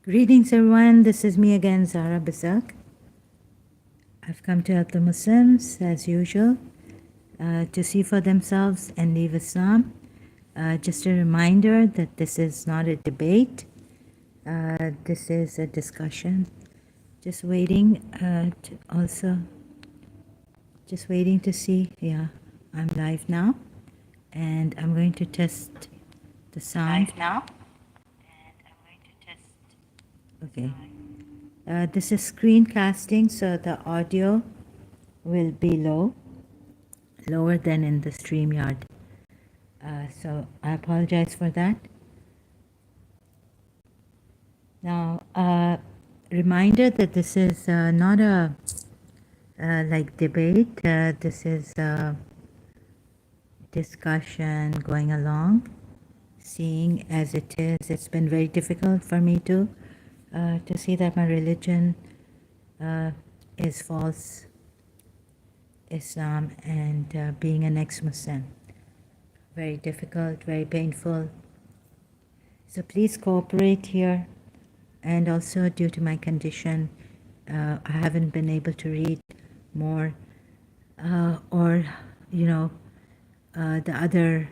Greetings, everyone. This is me again, Zara Bizak. I've come to help the Muslims, as usual, to see for themselves and leave Islam. Just a reminder that this is not a debate. This is a discussion. Just waiting just waiting to see. Yeah, I'm live now, and I'm going to test the sound. Live now. Okay. This is screencasting, so the audio will be lower than in the StreamYard. So I apologize for that. Now, reminder that this is not a like debate. This is a discussion going along, seeing as it is. It's been very difficult for me to see that my religion is false Islam and being an ex-Muslim. Very difficult, very painful. So please cooperate here. And also due to my condition, I haven't been able to read more or, the other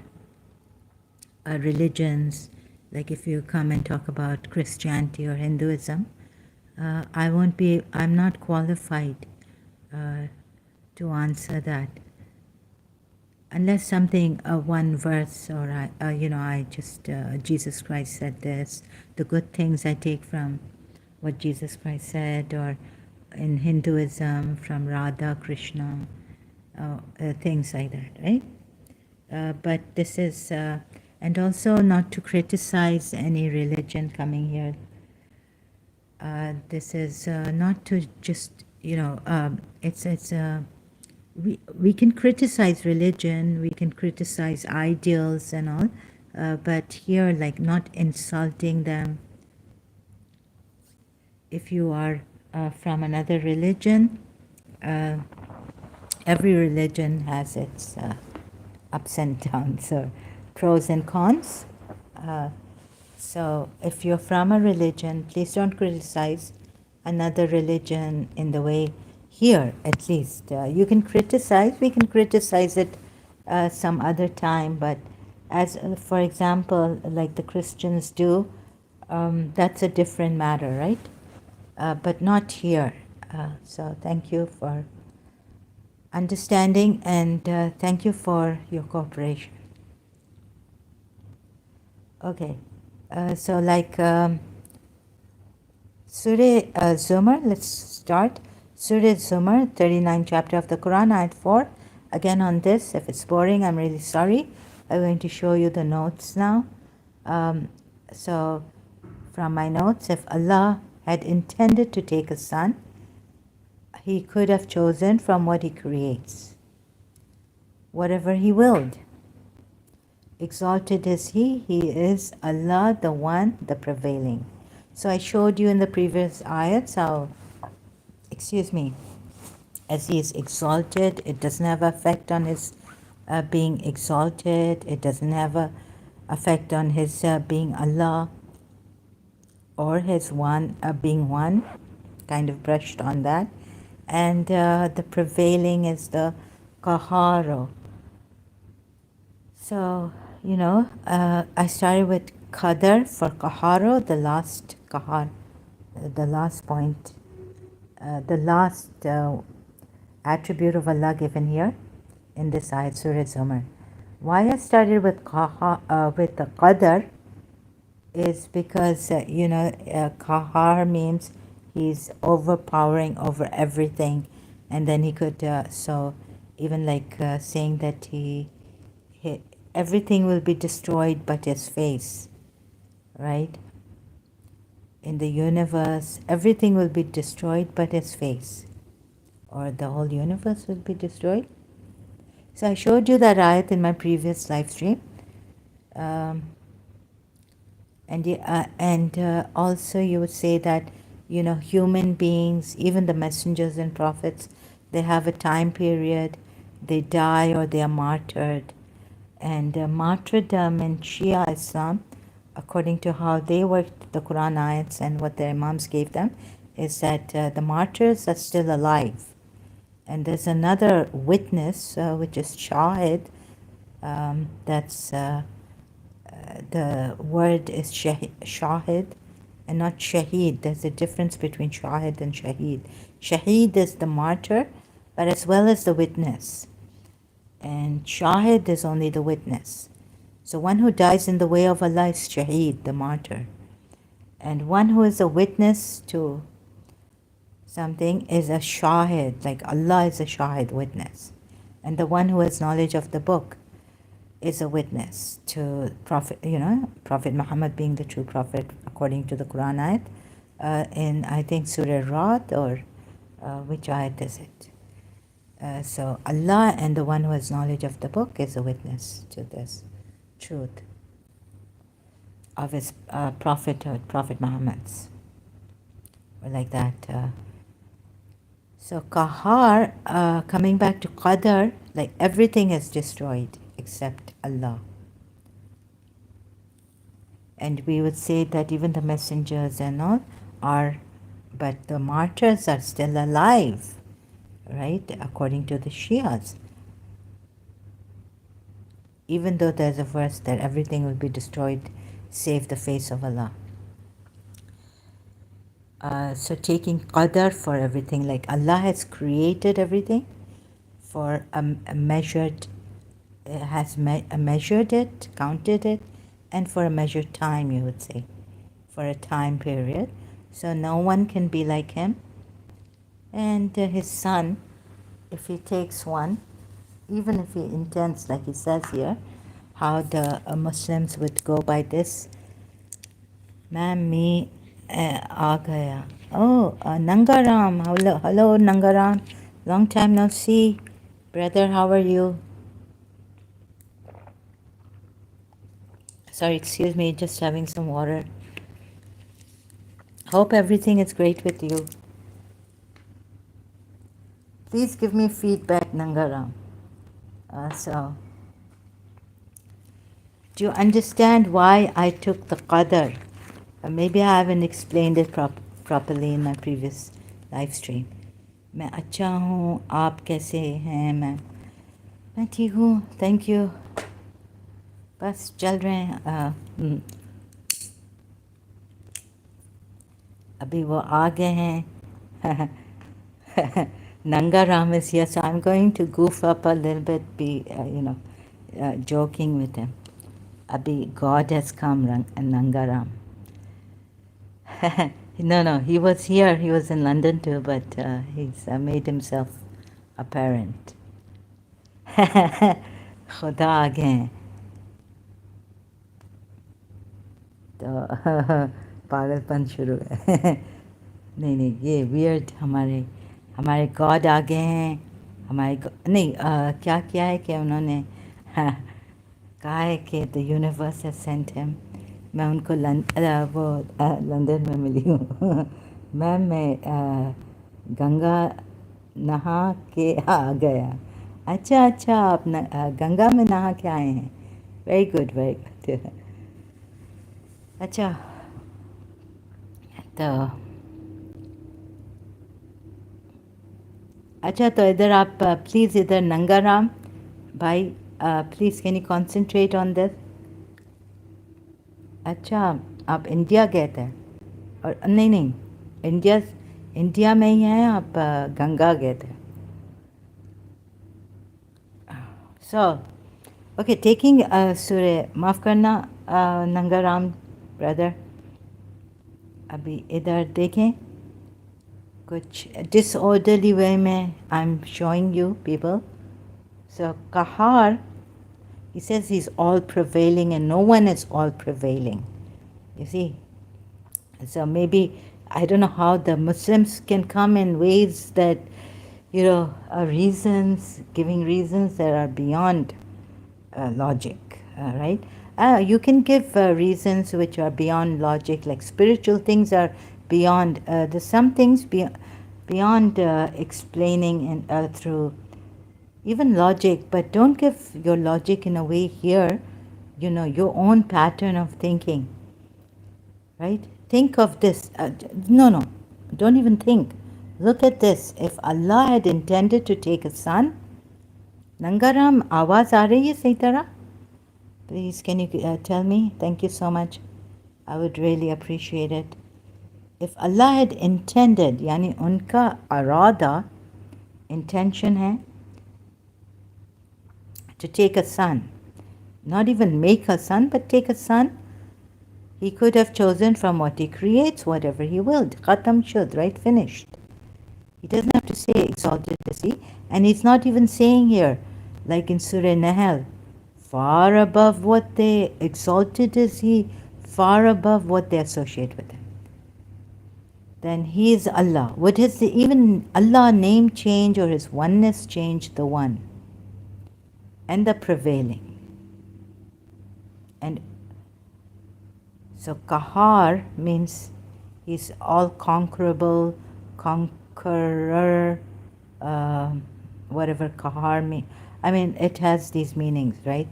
religions. Like if you come and talk about Christianity or Hinduism, I'm not qualified to answer that. Unless something, one verse, or Jesus Christ said this, the good things I take from what Jesus Christ said, or in Hinduism from Radha, Krishna, things like that, right? But this is, and also not to criticize any religion coming here. This is not to just, we can criticize religion, we can criticize ideals and all, but here, like, not insulting them. If you are from another religion, every religion has its ups and downs, or pros and cons. So if you're from a religion, please don't criticize another religion in the way here, at least. You can criticize, we can criticize it some other time, but as, for example, like the Christians do, that's a different matter, right? But not here. So thank you for understanding, and thank you for your cooperation. Okay. So like Surah Zumar, let's start. Surah Zumar, 39th chapter of the Quran, ayat 4. Again on this, if it's boring, I'm really sorry. I'm going to show you the notes now. So from my notes, if Allah had intended to take a son, he could have chosen from what he creates, whatever he willed. Exalted is he is Allah, the one, the prevailing. So I showed you in the previous ayats how, as he is exalted, it doesn't have effect on his being exalted. It doesn't have a effect on his being Allah, or his being one, kind of brushed on that. And the prevailing is the Kaharo. So, I started with Qadar for Kaharo, the last Kahar, the last point, the last attribute of Allah given here in this ayat, Surah Zumar. Why I started with the Qadar is because, Kahar means he's overpowering over everything, and then he could, so even like saying that he everything will be destroyed but his face, right? In the universe, everything will be destroyed but his face, or the whole universe will be destroyed. So I showed you that ayat in my previous live stream. And also you would say that, human beings, even the messengers and prophets, they have a time period, they die or they are martyred. And martyrdom in Shia Islam according to how they worked the Quran ayats and what their imams gave them, is that the martyrs are still alive. And there's another witness, which is shahid. That's the word is shahid and not shaheed. There's a difference between shahid and shaheed. Shaheed is the martyr, but as well as the witness. And shahid is only the witness. So one who dies in the way of Allah is shaheed, the martyr. And one who is a witness to something is a shahid, like Allah is a shahid, witness. And the one who has knowledge of the book is a witness to Prophet, Prophet Muhammad being the true Prophet according to the Quran ayat, in I think Surah Rad, or which ayat is it? So Allah and the one who has knowledge of the book is a witness to this truth of his prophethood, Prophet Muhammad's, or like that. So Qahar, coming back to Qadar, like everything is destroyed except Allah. And we would say that even the messengers and all are, but the martyrs are still alive, right? According to the Shias. Even though there's a verse that everything will be destroyed save the face of Allah. So taking qadar for everything, like Allah has created everything for a measured, has measured it, counted it, and for a measured time, you would say, for a time period. So no one can be like him. And his son, if he takes one, even if he intends, like he says here, how the Muslims would go by this, ma'am, me aa gaya. Oh, Nangaram, hello Nangaram, long time no see. Brother, how are you? Sorry, excuse me, just having some water. Hope everything is great with you. Please give me feedback, Nangaram. So, do you understand why I took the qadar? Maybe I haven't explained it properly in my previous live stream. मैं अच्छा हूँ, आप कैसे हैं? मैं ठीक हूँ, thank you. बस चल रहे हैं. अभी वो आ गए हैं. Nanga Ram is here, so I'm going to goof up a little bit, be joking with him. Abhi, God has come, Nanga Ram. No, he was here. He was in London too, but he's made himself apparent. खुदा आ गए हैं. तो पागलपन शुरू है. नहीं, ये weird, हमारे गॉड आ गए हैं. नहीं, क्या किया है कि उन्होंने कहा है कि the universe has sent him. मैं उनको लंदन में मिली हूँ. मैम, मैं गंगा नहा के आ गया. अच्छा, आप गंगा में नहा के आए हैं. Very good. अच्छा, तो इधर आप प्लीज़, इधर नंगाराम भाई, please can you concentrate on this. अच्छा, आप इंडिया गए थे? और नहीं, इंडिया में ही हैं आप? गंगा गए थे? सो ओके, टेकिंग सूर्य, माफ़ करना नंगाराम ब्रदर. अभी इधर देखें, कुछ disorderly way में I'm showing you people. So Kahar, he says he's all prevailing and no one is all prevailing. You see? So maybe, I don't know how the Muslims can come in ways that, reasons, giving reasons that are beyond logic, right? You can give reasons which are beyond logic, like spiritual things are beyond, there's some things beyond explaining and through even logic, but don't give your logic in a way here, your own pattern of thinking. right? Think of this. No, don't even think. Look at this. If Allah had intended to take a son, Nangaram, आवाज आ रही है सही तरह? Please, can you tell me? Thank you so much. I would really appreciate it. If Allah had intended, यानी उनका अरादा, intention है, to take a son, not even make a son, but take a son, he could have chosen from what he creates, whatever he willed. Khatam shud, right? Finished. He doesn't have to say exalted is he. And he's not even saying here, like in Surah Nahl, far above what they exalted is he, far above what they associate with him. Then he is Allah. Would his even Allah name change or his oneness change? The one and the prevailing. And so Kahar means he's all conquerable, conqueror, whatever Kahar means. I mean, it has these meanings, right?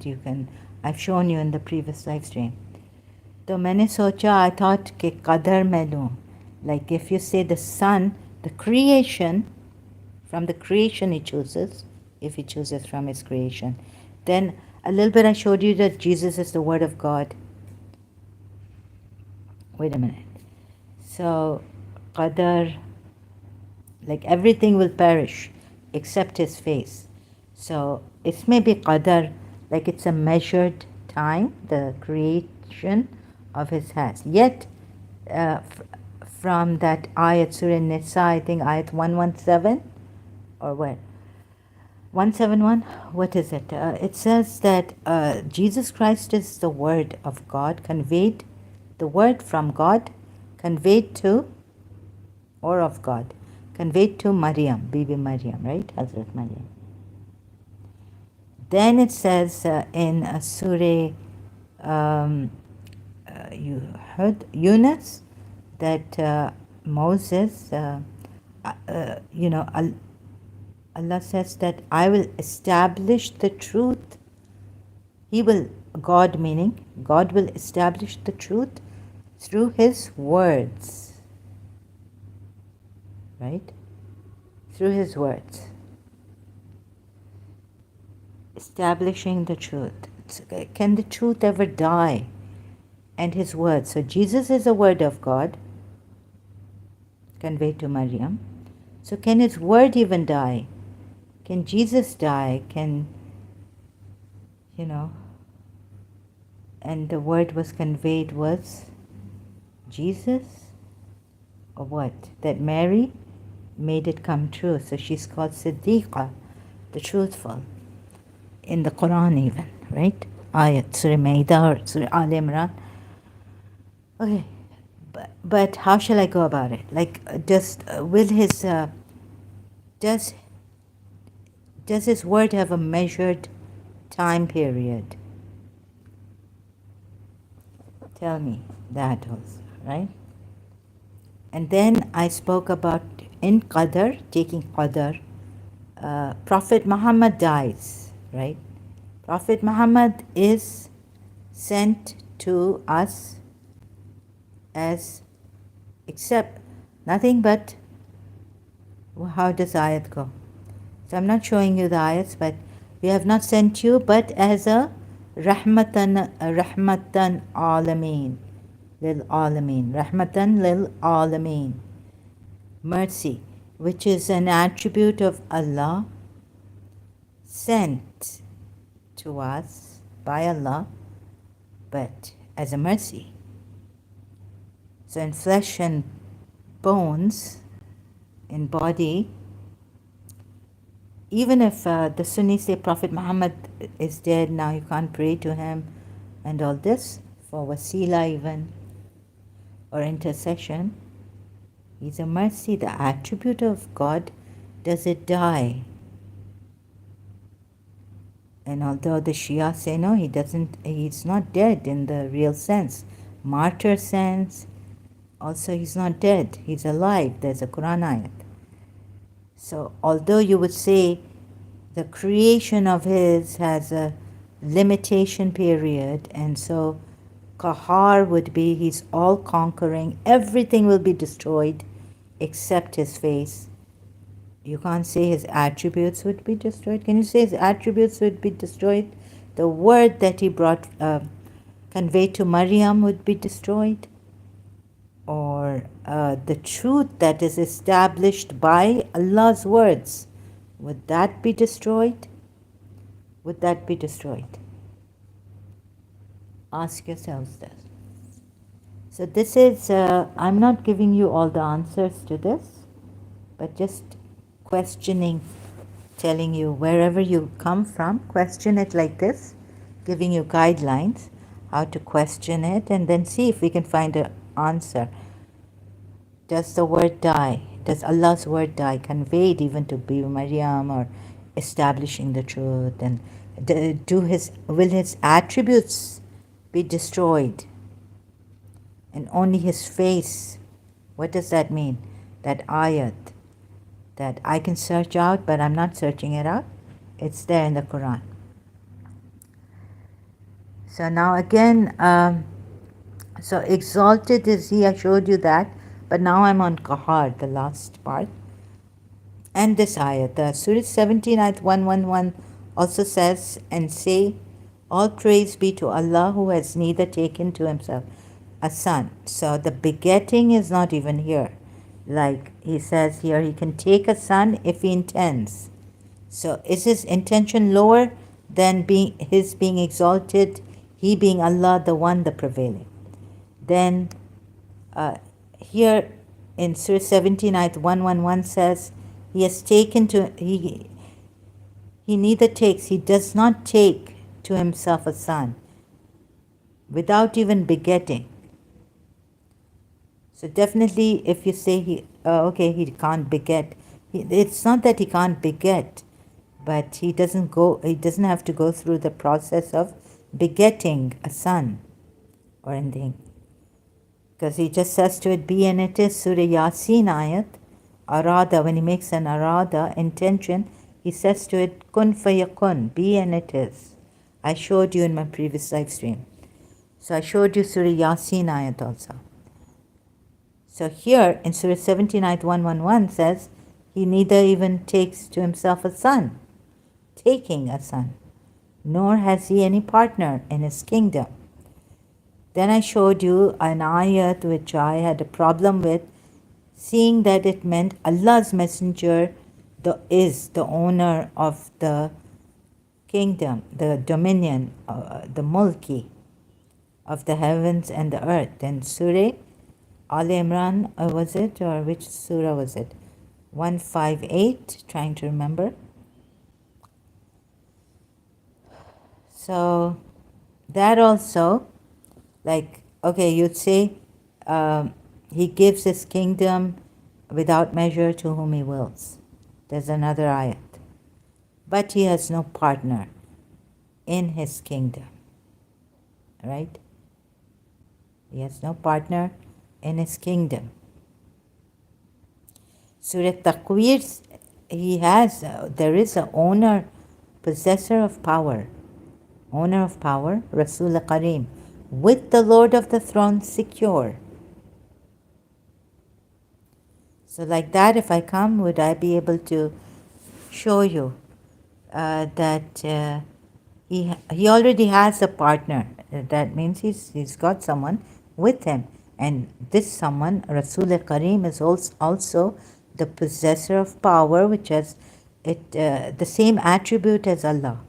I've shown you in the previous live stream. तो मैंने सोचा, I thought कि qadar मैं लूँ. Like if you say the sun, the creation, from the creation he chooses, if he chooses from his creation. Then a little bit I showed you that Jesus is the Word of God. Wait a minute. So, qadar, like everything will perish except his face. So, it's maybe qadar, like it's a measured time, the creation of his hands. Yet, from that ayat, Surah Nisa, I think ayat 117, or what? 171, what is it? It says that Jesus Christ is the Word of God, conveyed, the Word from God, conveyed to, or of God, conveyed to Maryam, Bibi Maryam, right? Hazrat Maryam. Then it says in Surah, you heard Yunus, that Moses, Allah says that I will establish the truth. He will, God meaning, God will establish the truth through his words. Right? Through his words. Establishing the truth. Can the truth ever die? And his words. So Jesus is the word of God, conveyed to Maryam. So can his word even die? Can Jesus die? Can, and the word was conveyed was Jesus? Or what? That Mary made it come true. So she's called Siddiqa, the truthful. In the Quran even, right? Ayat, Surah Maida or Surah Al Imran. Okay, but how shall I go about it? Like, will his, does his word have a measured time period? Tell me that also, right? And then I spoke about in Qadr, taking Qadr, Prophet Muhammad dies, right? Prophet Muhammad is sent to us as, except nothing but, how does ayat go? So I'm not showing you the ayats, but we have not sent you but as a rahmatan alameen, lil alameen, rahmatan lil alameen, mercy, which is an attribute of Allah, sent to us by Allah, but as a mercy. So in flesh and bones, in body, even if the Sunnis say Prophet Muhammad is dead, now you can't pray to him and all this, for wasila even, or intercession, he's a mercy, the attribute of God. Does it die? And although the Shia say no, he's not dead in the real sense, martyr sense, also he's not dead, he's alive. There's a Quran ayat. So although you would say the creation of his has a limitation period, and so Qahar would be he's all conquering, everything will be destroyed except his face. You can't say his attributes would be destroyed. Can you say his attributes would be destroyed? The word that he brought, conveyed to Maryam would be destroyed? Or the truth that is established by Allah's words, would that be destroyed? Would that be destroyed? Ask yourselves that. So this is, I'm not giving you all the answers to this, but just questioning, telling you wherever you come from, question it like this, giving you guidelines how to question it, and then see if we can find an answer. Does the word die? Does Allah's word die? Conveyed even to Bibi Maryam, or establishing the truth, and will his attributes be destroyed? And only his face. What does that mean? That ayat that I can search out, but I'm not searching it out. It's there in the Quran. So now again, so exalted is he, I showed you that, but now I'm on Qahar, the last part. And this ayat, Surah 17, ayat 111 also says, and say, all praise be to Allah who has neither taken to himself a son. So the begetting is not even here. Like he says here, he can take a son if he intends. So is his intention lower than his being exalted, he being Allah, the one, the prevailing? Then here in Surah 17, ayat 111 says, he has taken to, he neither takes, he does not take to himself a son without even begetting. So definitely if you say he can't beget, it's not that he can't beget, but he doesn't have to go through the process of begetting a son or anything. Because he just says to it, be, and it is. Surah Yasin ayat, arada, when he makes an arada, intention, he says to it, kun fayakun, be, and it is. I showed you in my previous live stream. So I showed you Surah Yasin ayat also. So here in Surah 17, ayat 111 says, he neither even takes to himself a son, taking a son, nor has he any partner in his kingdom. Then I showed you an ayat which I had a problem with, seeing that it meant Allah's messenger is the owner of the kingdom, the dominion, the mulki of the heavens and the earth. And Surah Al Imran, was it? Or which surah was it? 158, trying to remember. So that also, like, okay, you'd say he gives his kingdom without measure to whom he wills. There's another ayat. But he has no partner in his kingdom. Right? He has no partner in his kingdom. Surah Takwir, there is an owner, possessor of power, Rasul Kareem, with the Lord of the throne secure. So like that, if I come, would I be able to show you that he already has a partner? That means he's got someone with him. And this someone, Rasul Kareem, is also the possessor of power, which has the same attribute as Allah,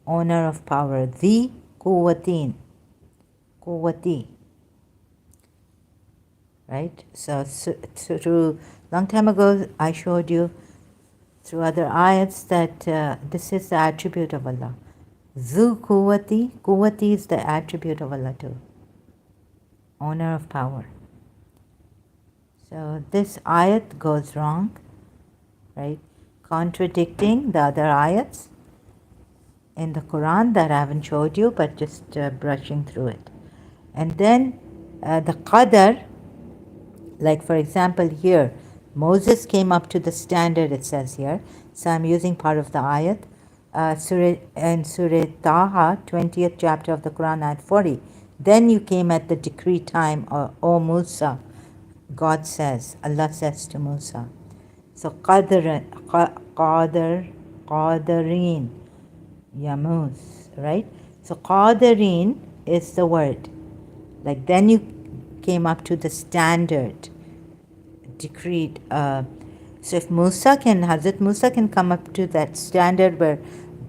owner of power, the Quwwati. Right? So through long time ago, I showed you through other ayats that this is the attribute of Allah. Zu Quwwati. Quwwati is the attribute of Allah too. Owner of power. So this ayat goes wrong, right? Contradicting the other ayats in the Quran that I haven't showed you, but just brushing through it. And then the qadar, like for example here, Moses came up to the standard, it says here. So I'm using part of the ayat. In Surah Taha, 20th chapter of the Quran, ayat 40. Then you came at the decree time, O Musa, God says, Allah says to Musa. So Qadirin, Yamus, right? So Qadirin is the word. Like then you came up to the standard decreed. So if Hazrat Musa can come up to that standard where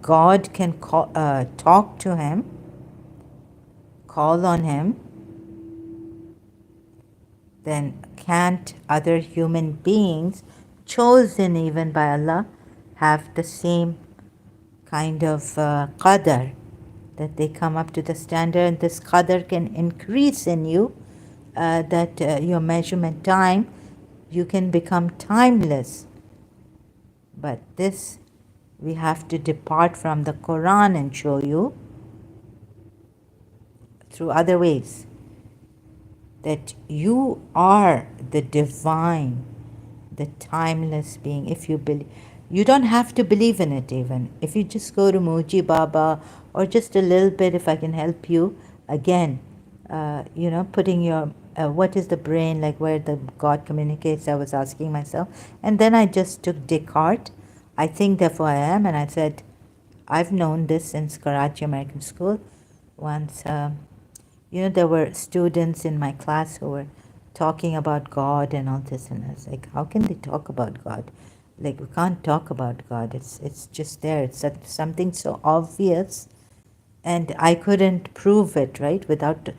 God can talk to him, call on him, then can't other human beings, chosen even by Allah, have the same kind of qadr, that they come up to the standard, and this qadr can increase in you, that your measurement time, you can become timeless. But this, we have to depart from the Quran and show you through other ways that you are the divine, the timeless being. If you believe, you don't have to believe in it even. If you just go to Muji Baba, or just a little bit, if I can help you, again, putting your, what is the brain, like where the God communicates, I was asking myself. And then I just took Descartes, I think therefore I am, and I said, I've known this since Karachi American School. Once, there were students in my class who were talking about God and all this, and I was like, how can they talk about God? Like, we can't talk about God. It's just there. It's something so obvious, and I couldn't prove it, right? Without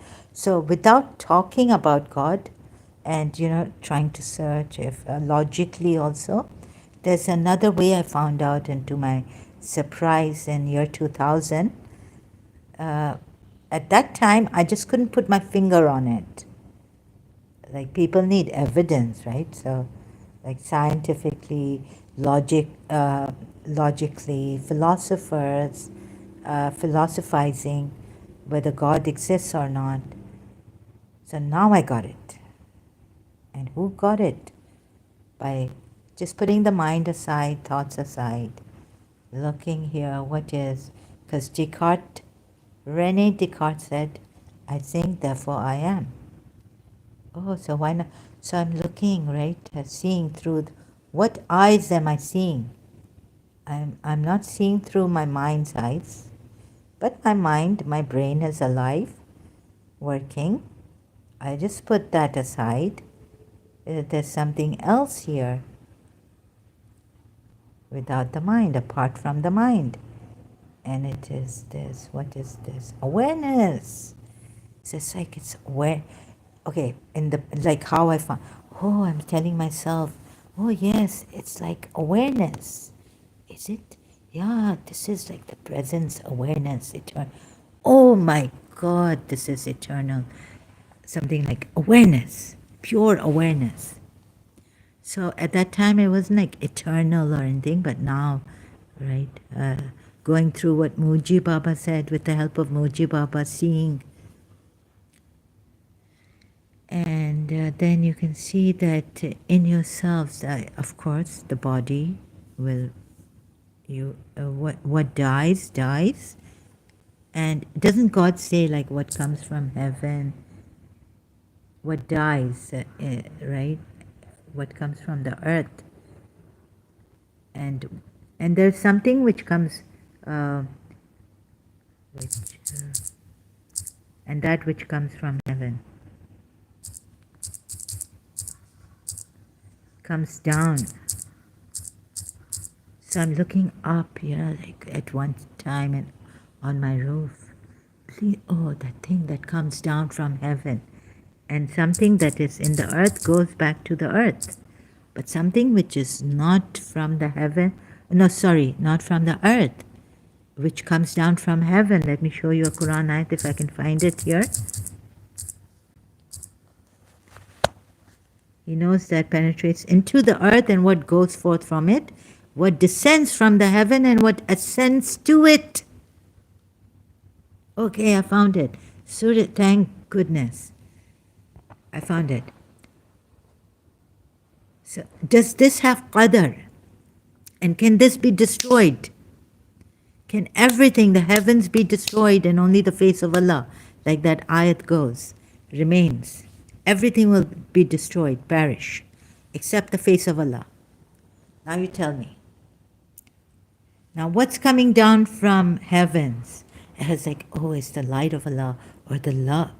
talking about God, and trying to search if logically also, there's another way I found out, and to my surprise, in year 2000. At that time, I just couldn't put my finger on it. Like, people need evidence, right? So, like, scientifically, logically, philosophers, philosophizing whether God exists or not. So now I got it. And who got it? By just putting the mind aside, thoughts aside, looking here, what is, because Rene Descartes said, I think, therefore I am. Oh, so why not? So I'm looking, right, seeing through, what eyes am I seeing? I'm not seeing through my mind's eyes, but my brain is alive, working. I just put that aside. There's something else here without the mind, apart from the mind. And it is this. What is this? Awareness. It's like it's aware. Okay, like how I found. Oh, I'm telling myself. Oh yes, it's like awareness. Is it? Yeah, this is like the presence, awareness, eternal. Oh my God, this is eternal. Something like awareness, pure awareness. So at that time, it wasn't like eternal or anything, but now, right, going through what Muji Baba said, with the help of Muji Baba, seeing. And then you can see that in yourselves, of course, the body will, what dies, dies. And doesn't God say, like, what comes from heaven, what dies, right? What comes from the earth. And there's something which comes, and that which comes from heaven comes down. So I'm looking up, like at one time, and on my roof. Oh, that thing that comes down from heaven. And something that is in the earth goes back to the earth. But something which is not from the heaven, not from the earth, which comes down from heaven. Let me show you a Quran ayat if I can find it here. He knows that penetrates into the earth and what goes forth from it, what descends from the heaven and what ascends to it. Okay, I found it. Surah, thank goodness. I found it. So, does this have qadr? And can this be destroyed? Can everything, the heavens, be destroyed and only the face of Allah like that ayat goes, remains. Everything will be destroyed, perish, except the face of Allah. Now you tell me. Now what's coming down from heavens? It's like, oh, it's the light of Allah, or the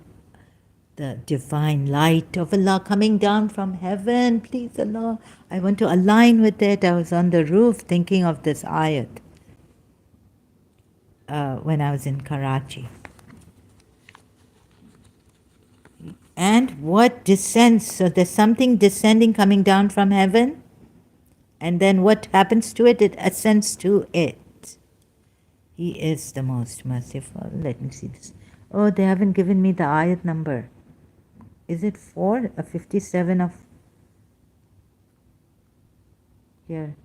divine light of Allah coming down from heaven. Please Allah, I want to align with it. I was on the roof thinking of this ayat when I was in Karachi. And what descends? So there's something descending, coming down from heaven. And then what happens to it? It ascends to it. He is the most merciful. Let me see this. Oh, they haven't given me the ayat number. Is it 4 or 57 of here?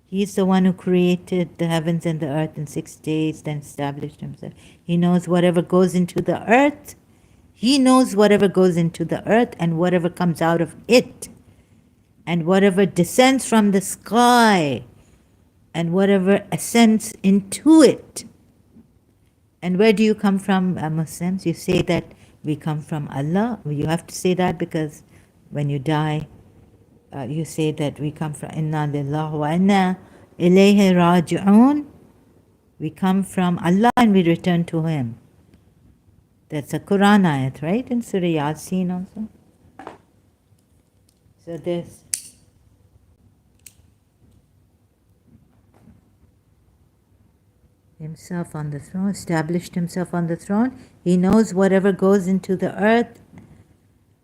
He's the one who created the heavens and the earth in 6 days, then established himself. He knows whatever goes into the earth. He knows whatever goes into the earth and whatever comes out of it. And whatever descends from the sky and whatever ascends into it. And where do you come from, Muslims? You say that we come from Allah. You have to say that because when you die, you say that we come from Inna lillahi wa inna ilayhi raji'un. We come from Allah and we return to Him. That's a Quran ayat, right? In Surah Yasin also. So there's himself on the throne, established himself on the throne. He knows whatever goes into the earth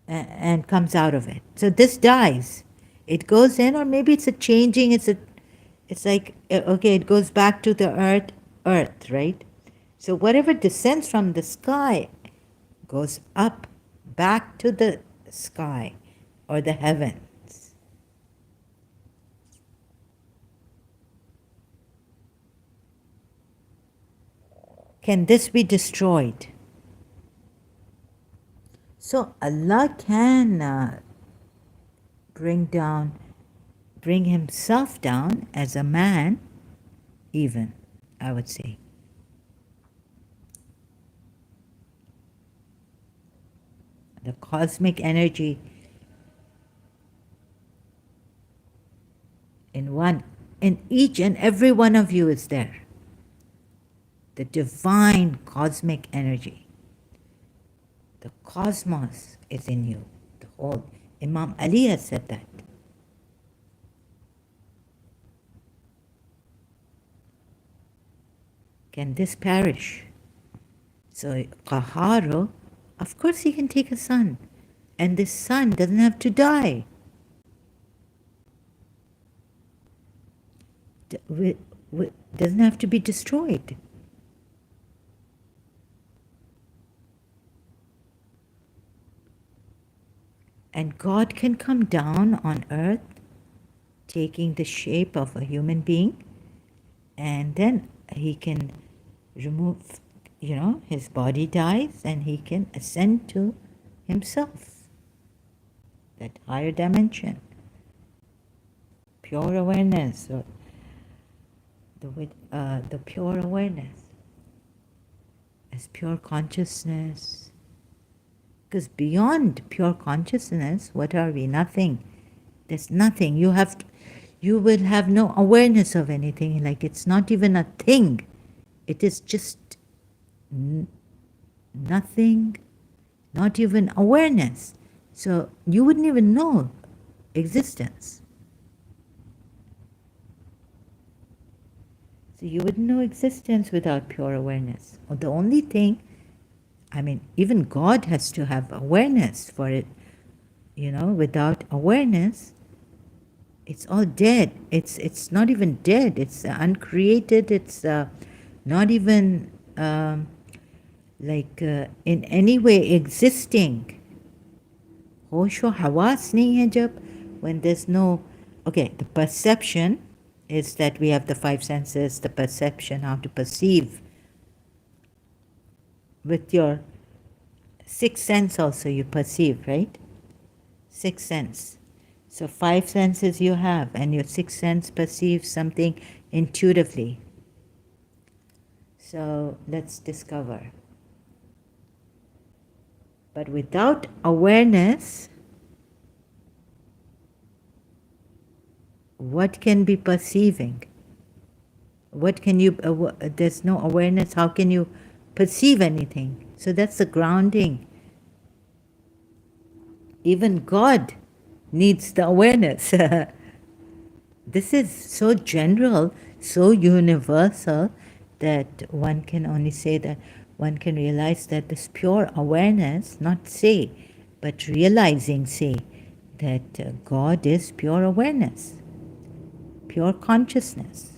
and comes out of it. So this dies. It goes in, or maybe it's a changing, it's like, okay, it goes back to the earth, right? So whatever descends from the sky goes up back to the sky or the heavens. Can this be destroyed? So Allah can bring himself down as a man, even, I would say. The cosmic energy in each and every one of you is there. The divine cosmic energy. The cosmos is in you. The whole. Imam Ali has said that. Can this perish? So Qaharo, of course he can take a son. And this son doesn't have to die. Doesn't have to be destroyed. And God can come down on earth, taking the shape of a human being, and then he can remove, his body dies and he can ascend to himself, that higher dimension, pure awareness, or the pure awareness as pure consciousness. Because beyond pure consciousness, what are we? Nothing. There's nothing. You will have no awareness of anything. Like it's not even a thing. It is just nothing, not even awareness. So you wouldn't even know existence. So you wouldn't know existence without pure awareness. Or the only thing, even God has to have awareness for it. Without awareness, it's all dead. It's not even dead. It's uncreated. It's not even in any way existing. Hosho hawas nahi hai jab, when there's no. Okay, the perception is that we have the 5 senses. The perception, how to perceive. With your 6th sense also you perceive, right? 6th sense. So 5 senses you have, and your 6th sense perceives something intuitively. So let's discover. But without awareness, what can be perceiving? What can you, there's no awareness, how can you perceive anything? So that's the grounding. Even God needs the awareness. This is so general, so universal, that one can only say that one can realize that this pure awareness, not say, but realizing, say, that God is pure awareness, pure consciousness.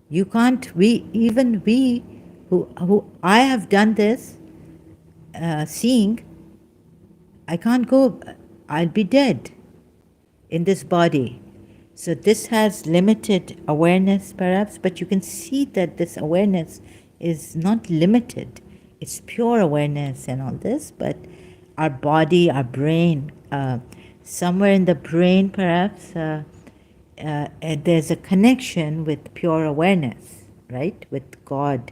You can't, even we, who I have done this, seeing, I can't go, I'll be dead in this body. So this has limited awareness perhaps, but you can see that this awareness is not limited. It's pure awareness and all this, but our body, our brain, somewhere in the brain perhaps, there's a connection with pure awareness, right? With God,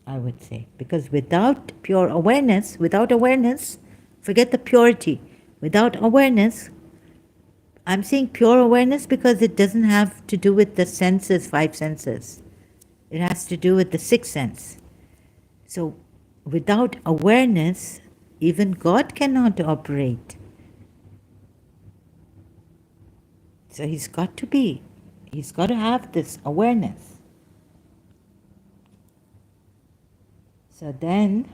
I would say. Because without pure awareness, forget the purity. Without awareness, I'm saying pure awareness because it doesn't have to do with the senses, five senses. It has to do with the sixth sense. So without awareness, even God cannot operate. So he's got to have this awareness. So then,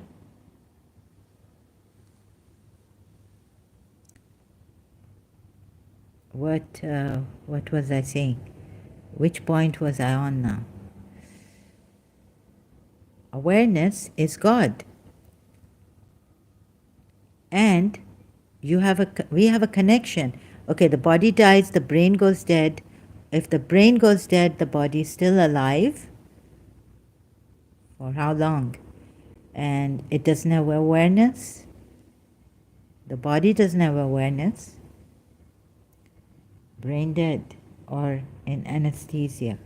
what was I saying? Which point was I on now? Awareness is God. And we have a connection. Okay, the body dies, the brain goes dead. If the brain goes dead, the body is still alive. For how long? And it doesn't have awareness. The body doesn't have awareness. Brain dead or in anesthesia.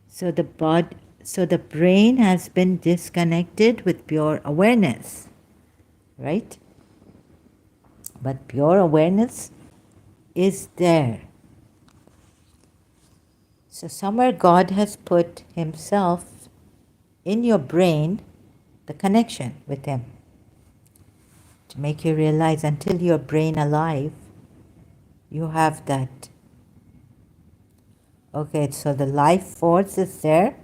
So the brain has been disconnected with pure awareness, right? But pure awareness is there. So somewhere God has put himself in your brain, the connection with him, to make you realize until your brain alive, you have that. Okay, so the life force is there,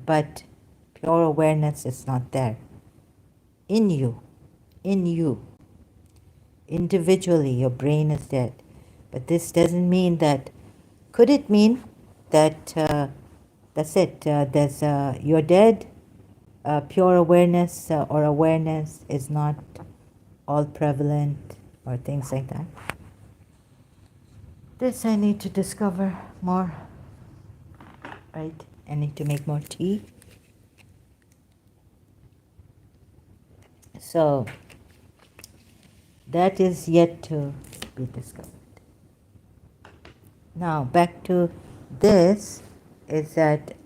but pure awareness is not there. In you. Individually, your brain is dead. But this doesn't mean that, could it mean that that's it, you're dead, pure awareness or awareness is not all prevalent or things like that? This I need to discover more, right? I need to make more tea. So that is yet to be discovered. Now back to this, is that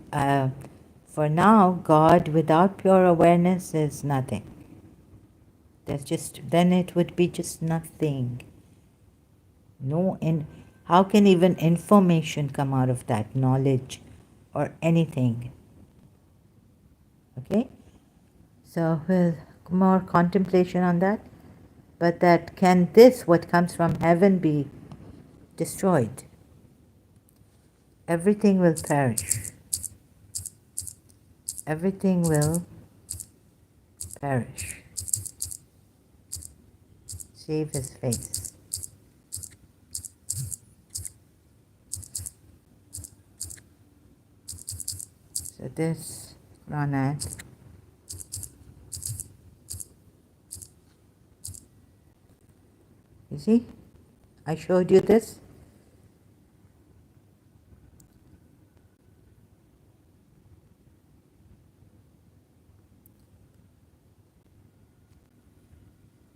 for now God without pure awareness is nothing. Then it would be just nothing. How can even information come out of that, knowledge or anything? Okay? So with more contemplation on that, but that can what comes from heaven be destroyed? Everything will perish. Everything will perish. Save his face. So this Ronad, you see, I showed you this.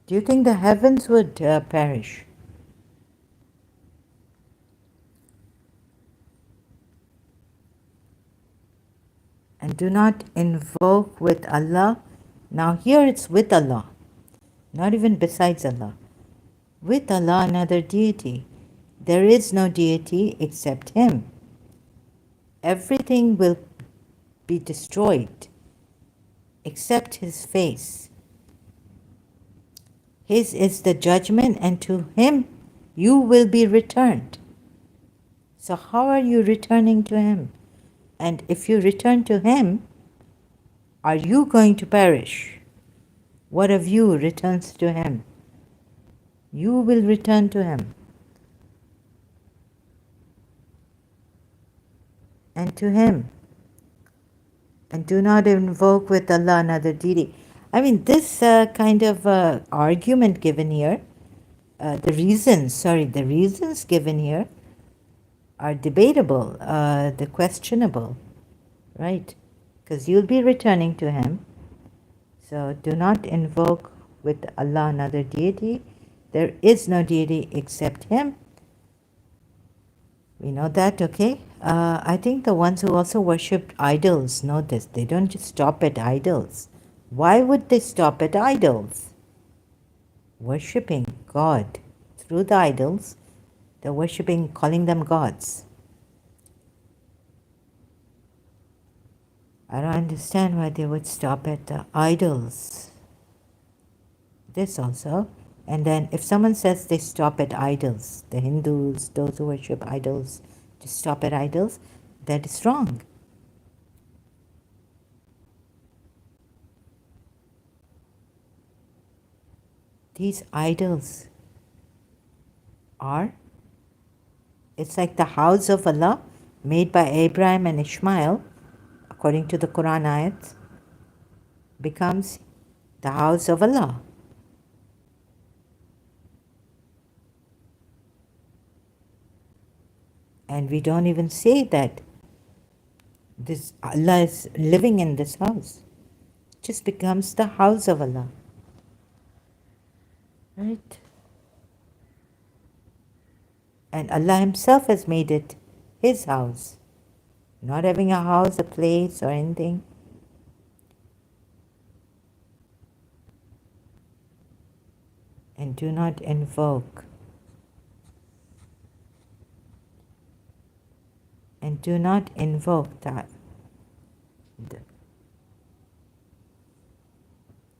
Do you think the heavens would perish? And do not invoke with Allah. Now here it's with Allah, not even besides Allah. With Allah another deity. There is no deity except Him. Everything will be destroyed except His face. His is the judgment, and to Him you will be returned. So how are you returning to Him? And if you return to Him, are you going to perish? What of you returns to Him? You will return to Him. And to Him. And do not invoke with Allah another deity. I mean, this kind of argument given here, the reasons given here are debatable, the questionable, right? Because you'll be returning to Him. So do not invoke with Allah another deity. There is no deity except Him. We know that, okay? I think the ones who also worshipped idols know this. They don't just stop at idols. Why would they stop at idols? Worshipping God through the idols, they're worshipping, calling them gods. I don't understand why they would stop at the idols. This also. And then if someone says they stop at idols, the Hindus, those who worship idols, just stop at idols, that is wrong. These idols are, it's like the house of Allah made by Abraham and Ishmael, according to the Quran ayats, becomes the house of Allah. And we don't even say that this Allah is living in this house. It just becomes the house of Allah. Right? And Allah Himself has made it His house. Not having a house, a place or anything. And do not invoke. And do not invoke that.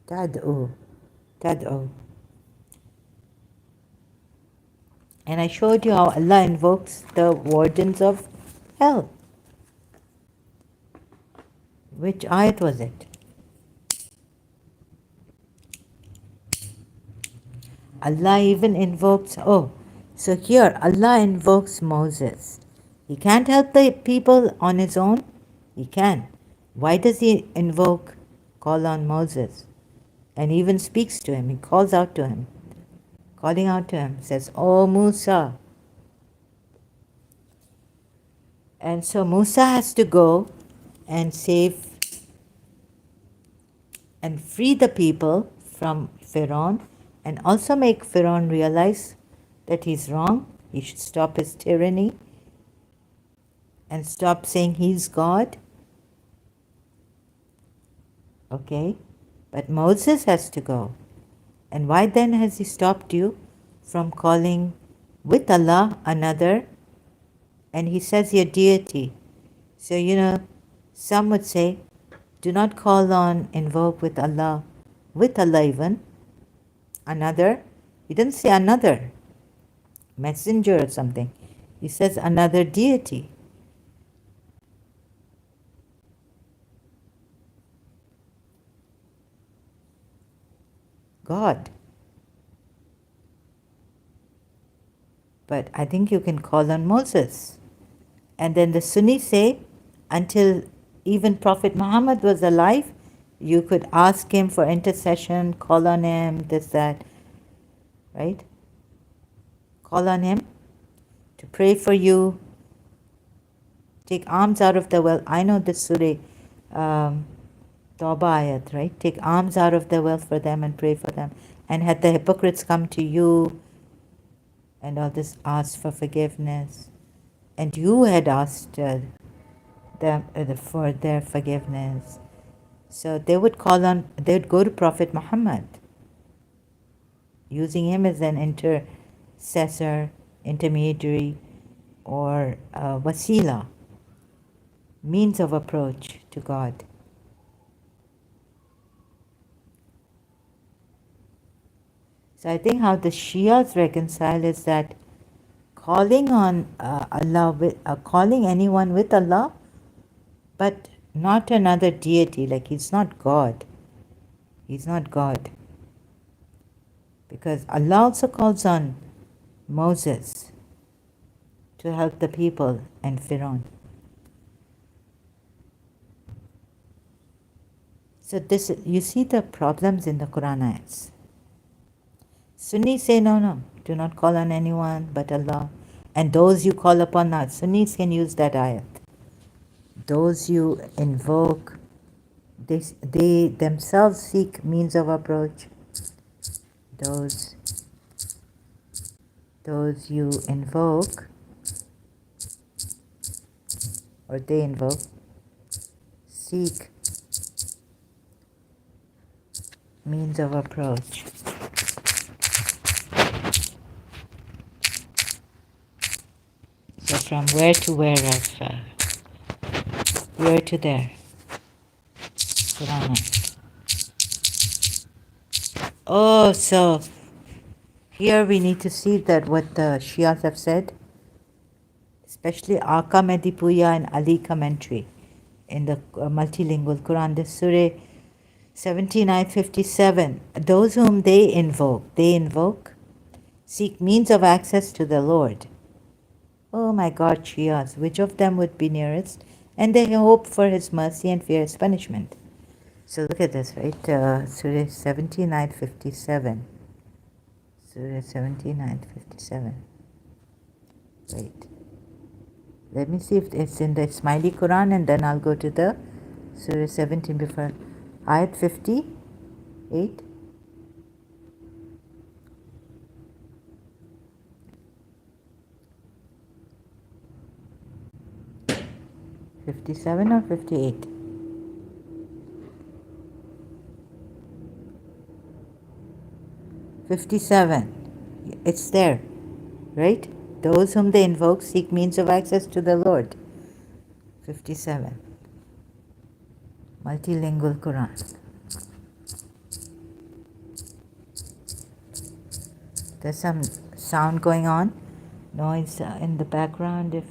Tad'u. And I showed you how Allah invokes the wardens of hell. Which ayat was it? Allah even invokes, so here Allah invokes Moses. He can't help the people on his own? He can. Why does He call on Moses? And he even speaks to him. He calls out to him. Calling out to him, says, "Oh Musa." And so Musa has to go and save and free the people from Pharaoh, and also make Pharaoh realize that he's wrong. He should stop his tyranny and stop saying he's God. Okay? But Moses has to go. And why then has he stopped you from calling with Allah another? And he says here deity. So, some would say, do not invoke with Allah even, another. He didn't say another messenger or something. He says another deity. God. But I think you can call on Moses. And then the Sunnis say, until even Prophet Muhammad was alive, you could ask him for intercession, call on him, this, that, right? Call on him to pray for you. Take alms out of the wealth. I know the Surah Tawbah ayat, right? Take alms out of the wealth for them and pray for them. And had the hypocrites come to you and all this, asked for forgiveness, and you had asked them for their forgiveness. So they would go to Prophet Muhammad, using him as an intercessor, intermediary, or wasila, means of approach to God. So I think how the Shias reconcile is that calling on calling anyone with Allah, but not another deity, like he's not God. He's not God. Because Allah also calls on Moses to help the people and Pharaoh. So this, you see the problems in the Quran ayats. Sunnis say no, do not call on anyone but Allah. And those you call upon now, Sunnis can use that ayat. Those you invoke, they themselves seek means of approach. Those you invoke, or they invoke, seek means of approach. So from where to where of here to there. Quran. Oh, so here we need to see that what the Shias have said, especially Aka Medipuya and Ali commentary in the multilingual Quran, the Surah 79:57. Those whom they invoke, seek means of access to the Lord. Oh my God, Shias, which of them would be nearest? And they hope for His mercy and fear His punishment. So look at this, right? Surah 79:57. Surah 79:57. Wait. Let me see if it's in the Smiley Quran, and then I'll go to the Surah 17 before. Ayat 58. 57 or 58? 57. It's there, right? Those whom they invoke seek means of access to the Lord. 57. Multilingual Quran. There's some sound going on, noise in the background. If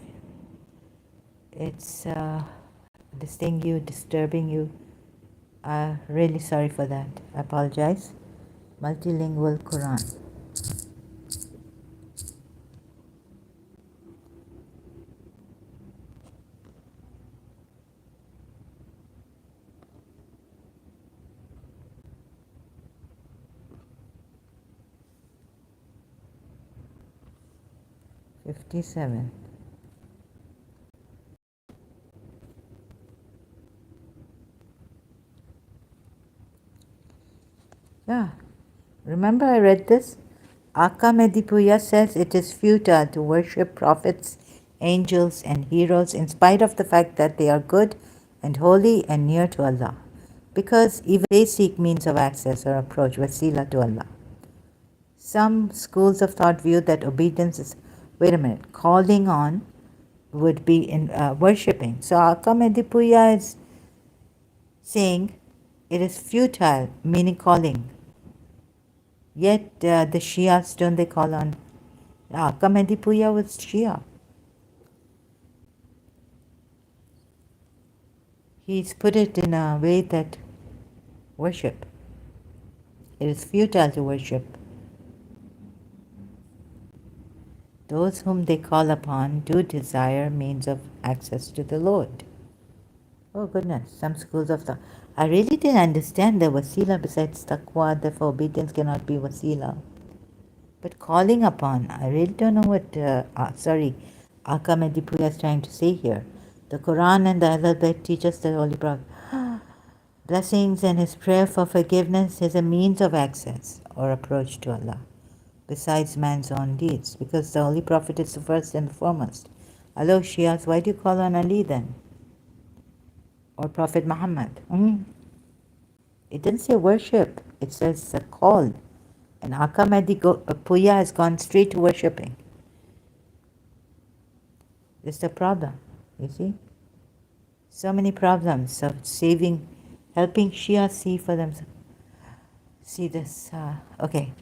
it's disturbing you, really sorry for that. I apologize. Multilingual Quran. '57. Yeah. Remember I read this? Aka Medipuya says it is futile to worship prophets, angels, and heroes in spite of the fact that they are good and holy and near to Allah, because even they seek means of access or approach, wasila, to Allah. Some schools of thought view that obedience is, wait a minute, calling on would be in worshipping. So Aka Medipuya is saying it is futile, meaning calling. Yet the Shias, don't they call on Aka Medipuya was Shia. He's put it in a way that worship. It is futile to worship. Those whom they call upon do desire means of access to the Lord. Oh goodness, some schools of thought. I really didn't understand the wasila besides taqwa, therefore obedience cannot be wasila. But calling upon, I really don't know what, Aka Medipuya is trying to say here. The Quran and the Ahlul Bayt teach us that Holy Prophet blessings and his prayer for forgiveness is a means of access or approach to Allah, besides man's own deeds, because the Holy Prophet is the first and the foremost. Hello Shias, why do you call on Ali then? or Prophet Muhammad. It didn't say worship. It says call. And Aka Mahdi Puya has gone straight to worshipping. This is the problem, you see? So many problems of saving, helping Shia see for themselves. See this, okay.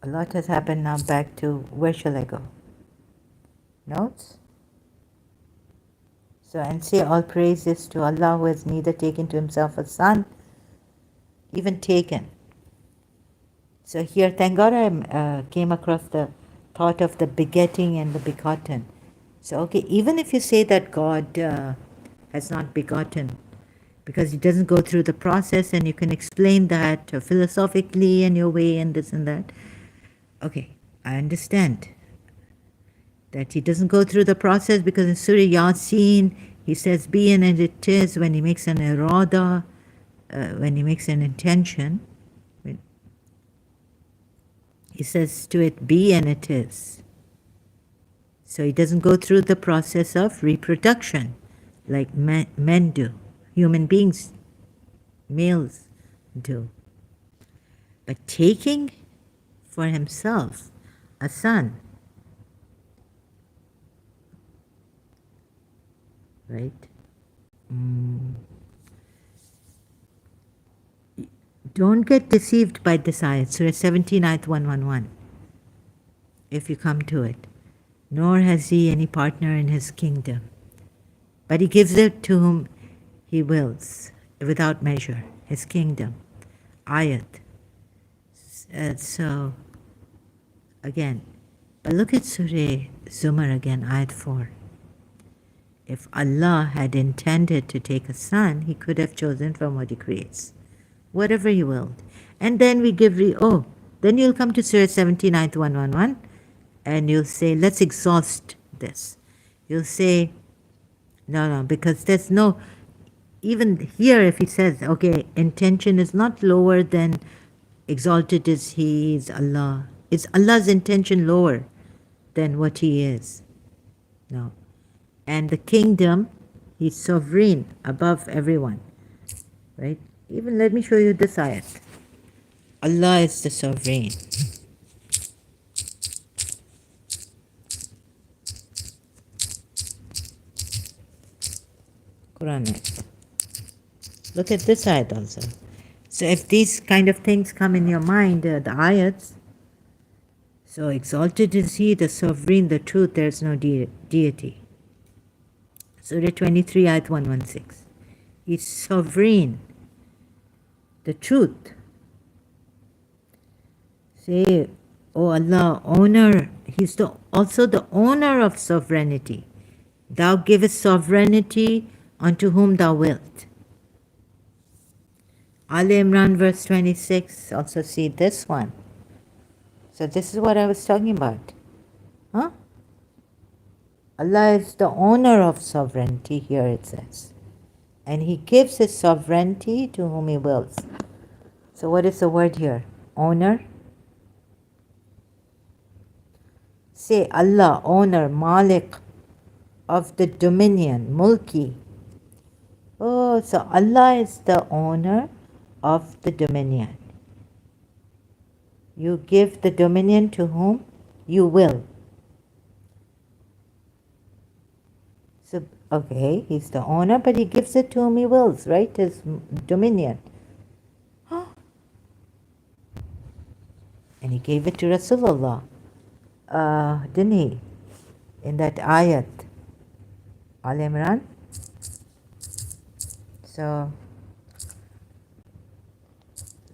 A lot has happened now. Back to, where shall I go? Notes? So, and say all praises to Allah who has neither taken to himself a son, even taken. So here, thank God I came across the thought of the begetting and the begotten. So, okay, even if you say that God has not begotten, because he doesn't go through the process, and you can explain that philosophically in your way and this and that. Okay, I understand that he doesn't go through the process, because in Surah Yasin, he says be and it is when he makes an irada, when he makes an intention. He says to it, be and it is. So he doesn't go through the process of reproduction like men do, human beings, males do. But taking for himself a son, right? Don't get deceived by this ayat, Surah 17, ayat 111, if you come to it. Nor has he any partner in his kingdom, but he gives it to whom he wills, without measure, his kingdom. Ayat. So, again, but look at Surah Zumar again, ayat 4. If Allah had intended to take a son, he could have chosen from what he creates, whatever he willed. And then we give, then you'll come to Surah 17, ayat 111, and you'll say, let's exhaust this. You'll say, no, because there's no, even here if he says, okay, intention is not lower than exalted is he, is Allah. Is Allah's intention lower than what he is? No. And the kingdom, he's sovereign above everyone, right? Even let me show you this ayat. Allah is the sovereign. Quran ayat. Look at this ayat also. So if these kind of things come in your mind, the ayats, so exalted is he, the sovereign, the truth, there is no deity. Surah 23, ayat 116. He's sovereign, the truth. Say, oh Allah, owner, he's also the owner of sovereignty. Thou givest sovereignty unto whom thou wilt. Al Imran verse 26, also see this one. So this is what I was talking about. Huh? Allah is the owner of sovereignty, here it says. And he gives his sovereignty to whom he wills. So what is the word here? Owner? Say Allah, owner, Malik of the dominion, Mulki. Oh, so Allah is the owner of the dominion. You give the dominion to whom you will. So, okay, he's the owner, but he gives it to whom he wills, right? His dominion. And he gave it to Rasulullah, didn't he? In that ayat, Al Imran.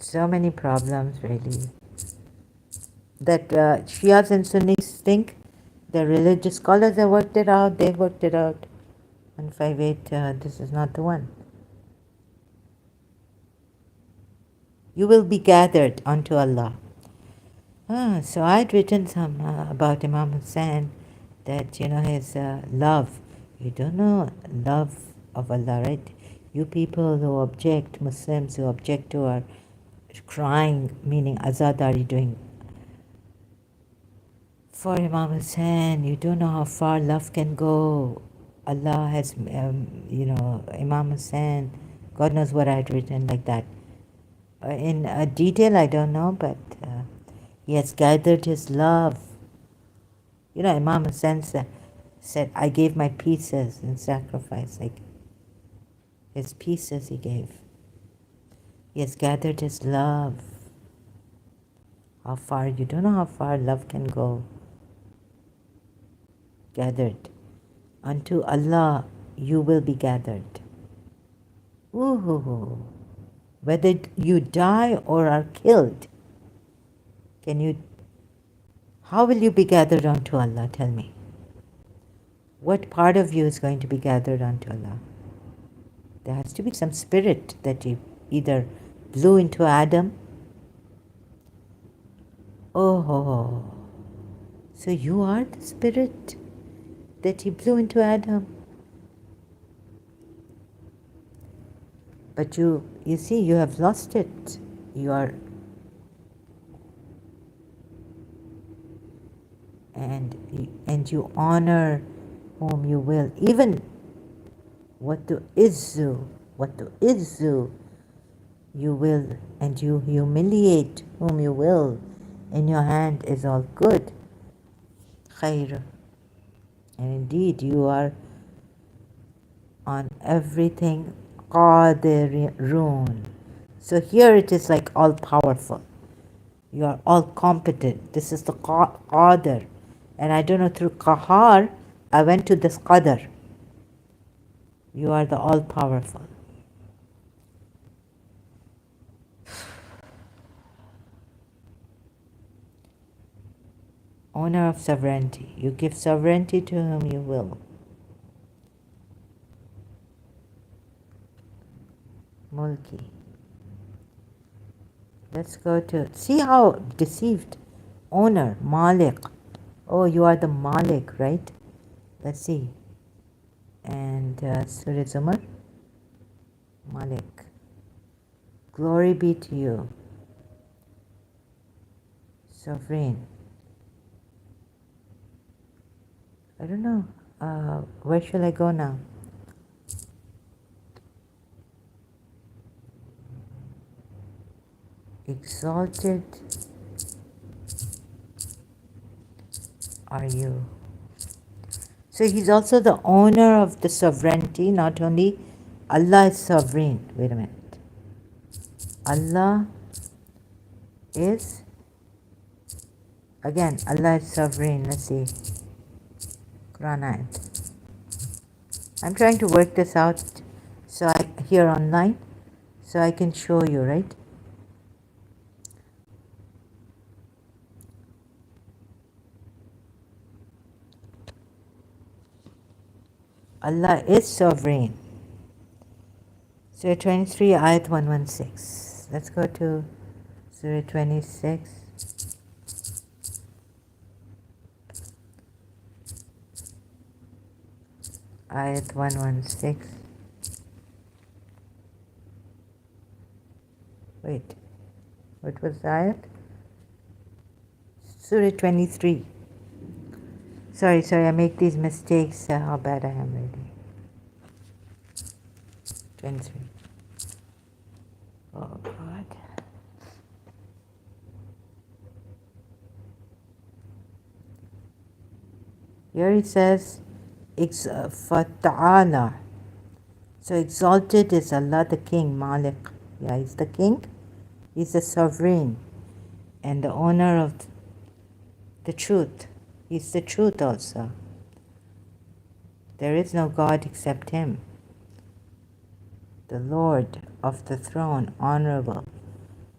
So many problems, really. That Shias and Sunnis think, the religious scholars have worked it out, they've worked it out. 158, this is not the one. You will be gathered unto Allah. So I'd written some about Imam Hussain, that, his love. You don't know love of Allah, right? You people who object, Muslims who object to our crying, meaning azadari, doing for Imam Hussain, you don't know how far love can go. Allah has, Imam Hussein, God knows what I had written like that. In detail, I don't know, but he has gathered his love. Imam Hussein said, I gave my pieces in sacrifice. Like his pieces he gave. He has gathered his love. How far? You don't know how far love can go. Gathered. Unto Allah you will be gathered. Ooh. Whether you die or are killed, how will you be gathered unto Allah? Tell me. What part of you is going to be gathered unto Allah? There has to be some spirit that you either blew into Adam. Oh, so you are the spirit that he blew into Adam. But you see, you have lost it. You are, and you honor whom you will. Even what to izzu, you will, and you humiliate whom you will. In your hand is all good. Khair. And indeed, you are on everything qadirun. So here it is like all powerful. You are all competent. This is the qadir. And I don't know, through qahar, I went to this qadr. You are the all powerful. Owner of sovereignty. You give sovereignty to whom you will. Mulki. Let's go to, see how deceived. Owner, Malik. Oh, you are the Malik, right? Let's see. And Surah Zumar. Malik. Glory be to you. Sovereign. I don't know. Where shall I go now? Exalted are you. So he's also the owner of the sovereignty. Not only Allah is sovereign. Wait a minute. Allah is, again, Allah is sovereign. Let's see. Quran ayat. I'm trying to work this out here online so I can show you, right? Allah is sovereign. Surah 23, ayat 116. Let's go to Surah 26. Ayat 116. Wait, what was the ayat? Surah 23. Sorry, I make these mistakes. How bad I am really. 23. Oh God. Here it says, Fata'ala. So exalted is Allah the King, Malik. Yeah, he's the King. He's the sovereign and the owner of the truth. He's the truth also. There is no God except Him. The Lord of the throne, honorable.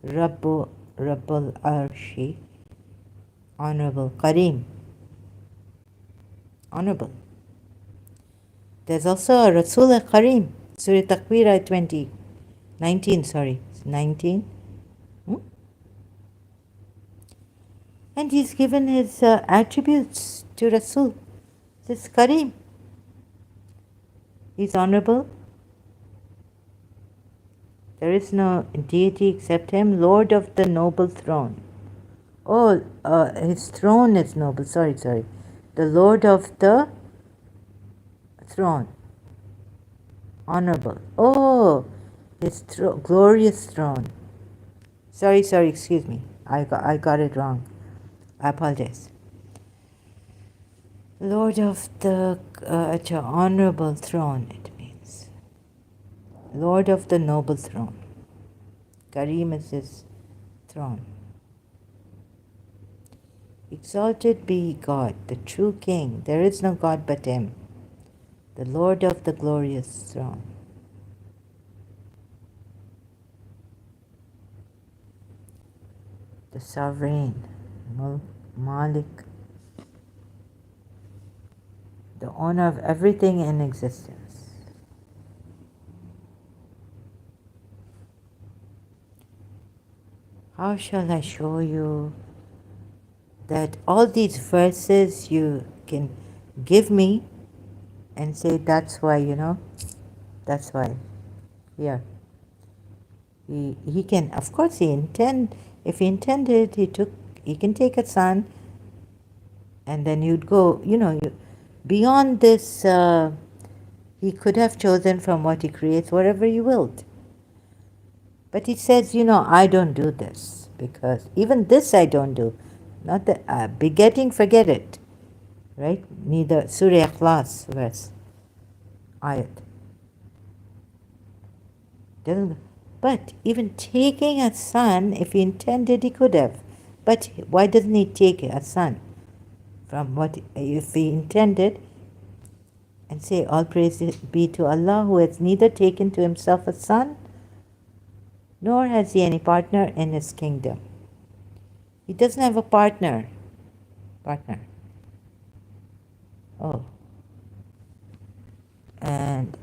Rabbul Arshi, honorable. Kareem, honorable. There's also a Rasul Kareem. Surah Takwir ayat 19. And he's given his attributes to Rasul. This Kareem. He's honorable. There is no deity except him, Lord of the noble throne. Oh, his throne is noble. Sorry. The Lord of the throne. Honorable. Oh, his glorious throne. Sorry, excuse me. I got it wrong. I apologize. Lord of the honorable throne, it means. Lord of the noble throne. Karim is his throne. Exalted be God, the true King. There is no God but him. The Lord of the glorious throne. The sovereign, Malik, the owner of everything in existence. How shall I show you that all these verses you can give me and say, that's why, that's why. Here. He can, of course, if he intended, he can take a son, and then you'd go, beyond this, he could have chosen from what he creates, whatever he willed. But he says, I don't do this, because even this I don't do. Not that, begetting, forget it, right? Neither, Surah Ikhlas, verse, ayat. But even taking a son, if he intended, he could have. But why doesn't he take a son from what, if he intended, and say, all praise be to Allah, who has neither taken to himself a son, nor has he any partner in his kingdom. He doesn't have a partner. Oh. And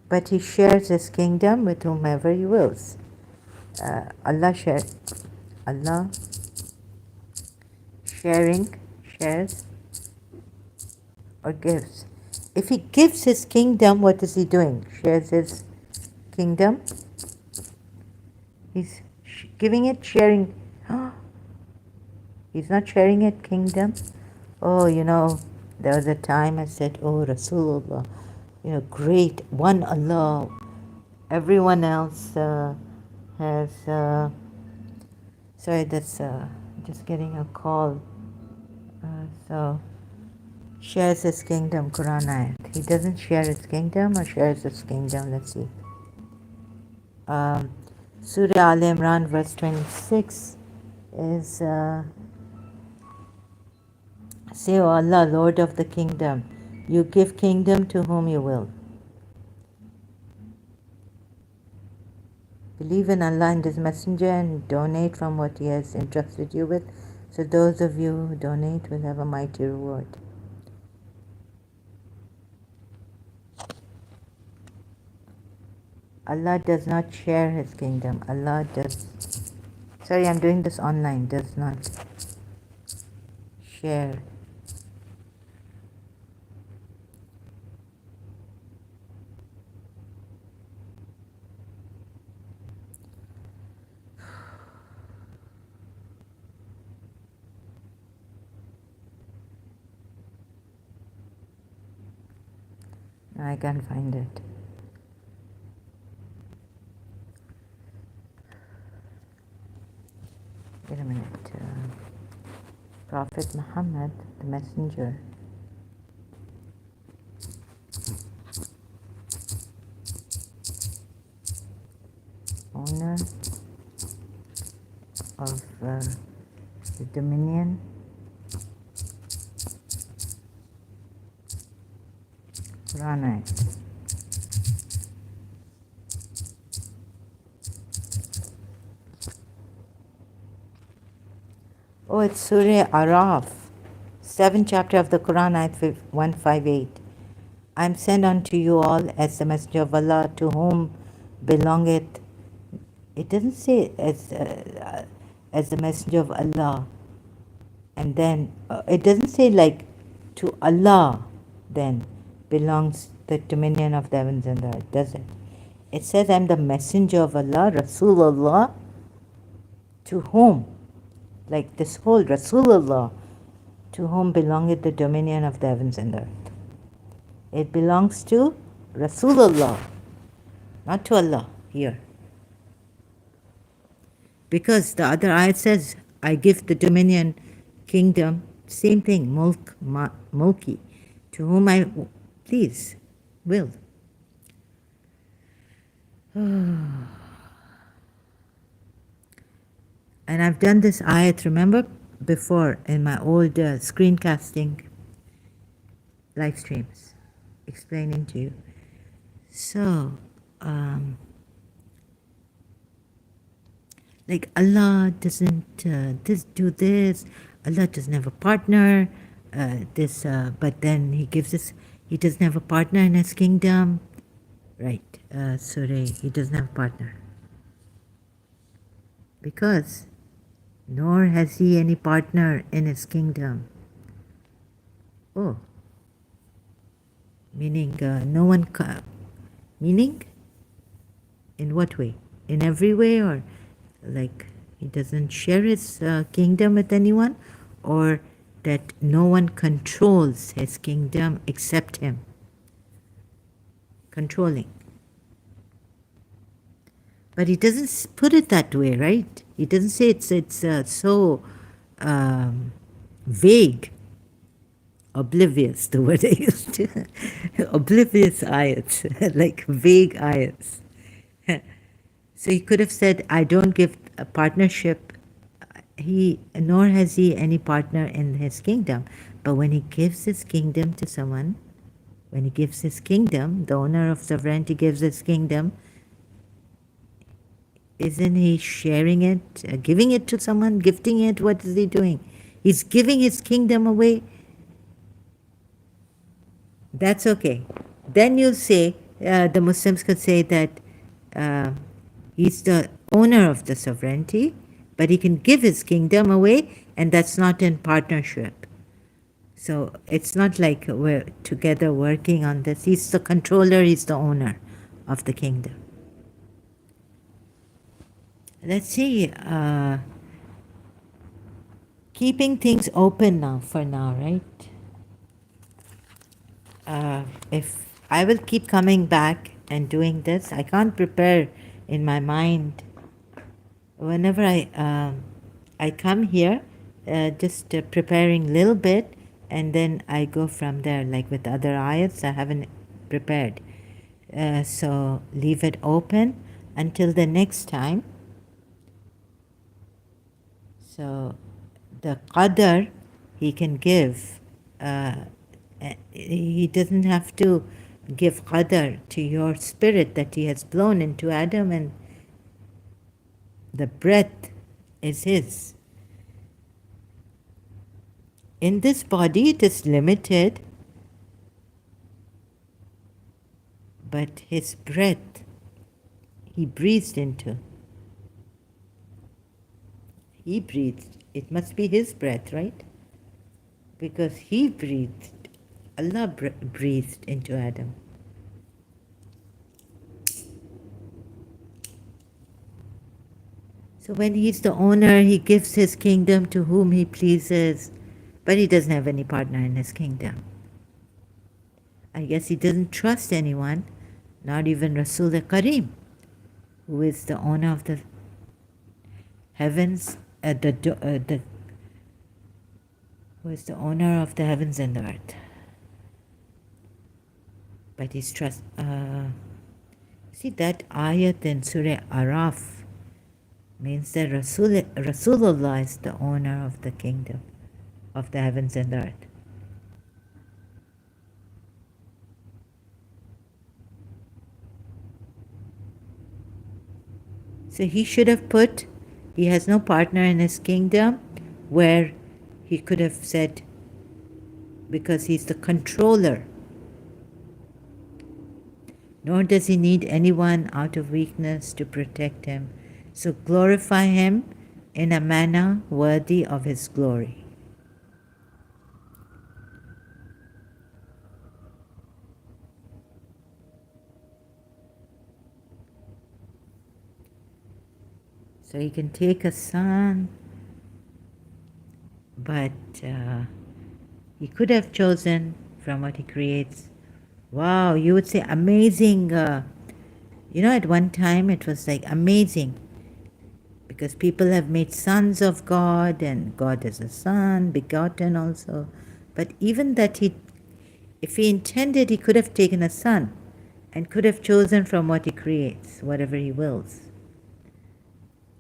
but he shares his kingdom with whomever he wills. Allah shares or gives. If he gives his kingdom, what is he doing? Shares his kingdom. He's giving it, sharing. He's not sharing it, kingdom. Oh, there was a time I said, oh, Rasulullah, great, one Allah. Everyone else has, sorry, that's just getting a call. So, shares his kingdom, Quran ayat. He doesn't share his kingdom or shares his kingdom, let's see. Surah Al Imran, verse 26 is, say, O Allah, Lord of the kingdom, you give kingdom to whom you will. Believe in Allah and His Messenger and donate from what He has entrusted you with. So those of you who donate will have a mighty reward. Allah does not share His kingdom. Allah does, sorry, I'm doing this online, does not share. No, I can't find it. Wait a minute. Prophet Muhammad, the messenger. Owner of the dominion. Quran. Oh, it's Surah Araf, 7th chapter of the Quran, ayat 158. I am sent unto you all as the messenger of Allah, to whom belongeth. It doesn't say as the messenger of Allah, and then it doesn't say like to Allah then belongs the dominion of the heavens and the earth, does it? It says I am the messenger of Allah, Rasulullah, to whom? Like this whole Rasulullah, to whom belongeth the dominion of the heavens and earth. It belongs to Rasulullah, not to Allah here. Because the other ayat says, I give the dominion, kingdom, same thing, mulki, to whom I please, will. And I've done this ayat, remember, before in my old screencasting live streams, explaining to you. So, like Allah doesn't do this, Allah doesn't have a partner, but then He gives us, He doesn't have a partner in His kingdom, right? Surah, He doesn't have a partner. Because, nor has He any partner in His kingdom. Oh, meaning no one, meaning? In what way? In every way, or like He doesn't share His kingdom with anyone, or that no one controls His kingdom except Him? Controlling. But He doesn't put it that way, right? He doesn't say it's so vague, oblivious, the word I used to, oblivious ayats, like vague ayats. So He could have said, I don't give a partnership, nor has He any partner in His kingdom. But when He gives His kingdom to someone, when He gives His kingdom, the owner of sovereignty gives His kingdom, isn't He sharing it, giving it to someone, gifting it? What is He doing? He's giving His kingdom away. That's okay. Then you'll say, the Muslims could say that He's the owner of the sovereignty, but He can give His kingdom away, and that's not in partnership. So it's not like we're together working on this. He's the controller, He's the owner of the kingdom. Let's see, keeping things open now, for now, right? If I will keep coming back and doing this, I can't prepare in my mind. Whenever I come here, just preparing a little bit, and then I go from there, like with other ayats, I haven't prepared. So leave it open until the next time. So the qadr He can give. He doesn't have to give qadr to your spirit that He has blown into Adam, and the breath is His. In this body it is limited, but His breath He breathed into. He breathed. It must be His breath, right? Because He breathed. Allah breathed into Adam. So when He's the owner, He gives His kingdom to whom He pleases, but He doesn't have any partner in His kingdom. I guess He doesn't trust anyone, not even Rasul Kareem, who is the owner of the heavens, who is the owner of the heavens and the earth. But He's trust. See that ayat in Surah Araf means that Rasulullah is the owner of the kingdom of the heavens and the earth. So He should have put, He has no partner in His kingdom, where He could have said, because He's the controller, nor does He need anyone out of weakness to protect Him. So glorify Him in a manner worthy of His glory. So He can take a son, but He could have chosen from what he creates. Wow, you would say amazing. At one time it was like amazing because people have made sons of God and God is a son, begotten also. But even that if he intended, he could have taken a son and could have chosen from what he creates, whatever he wills.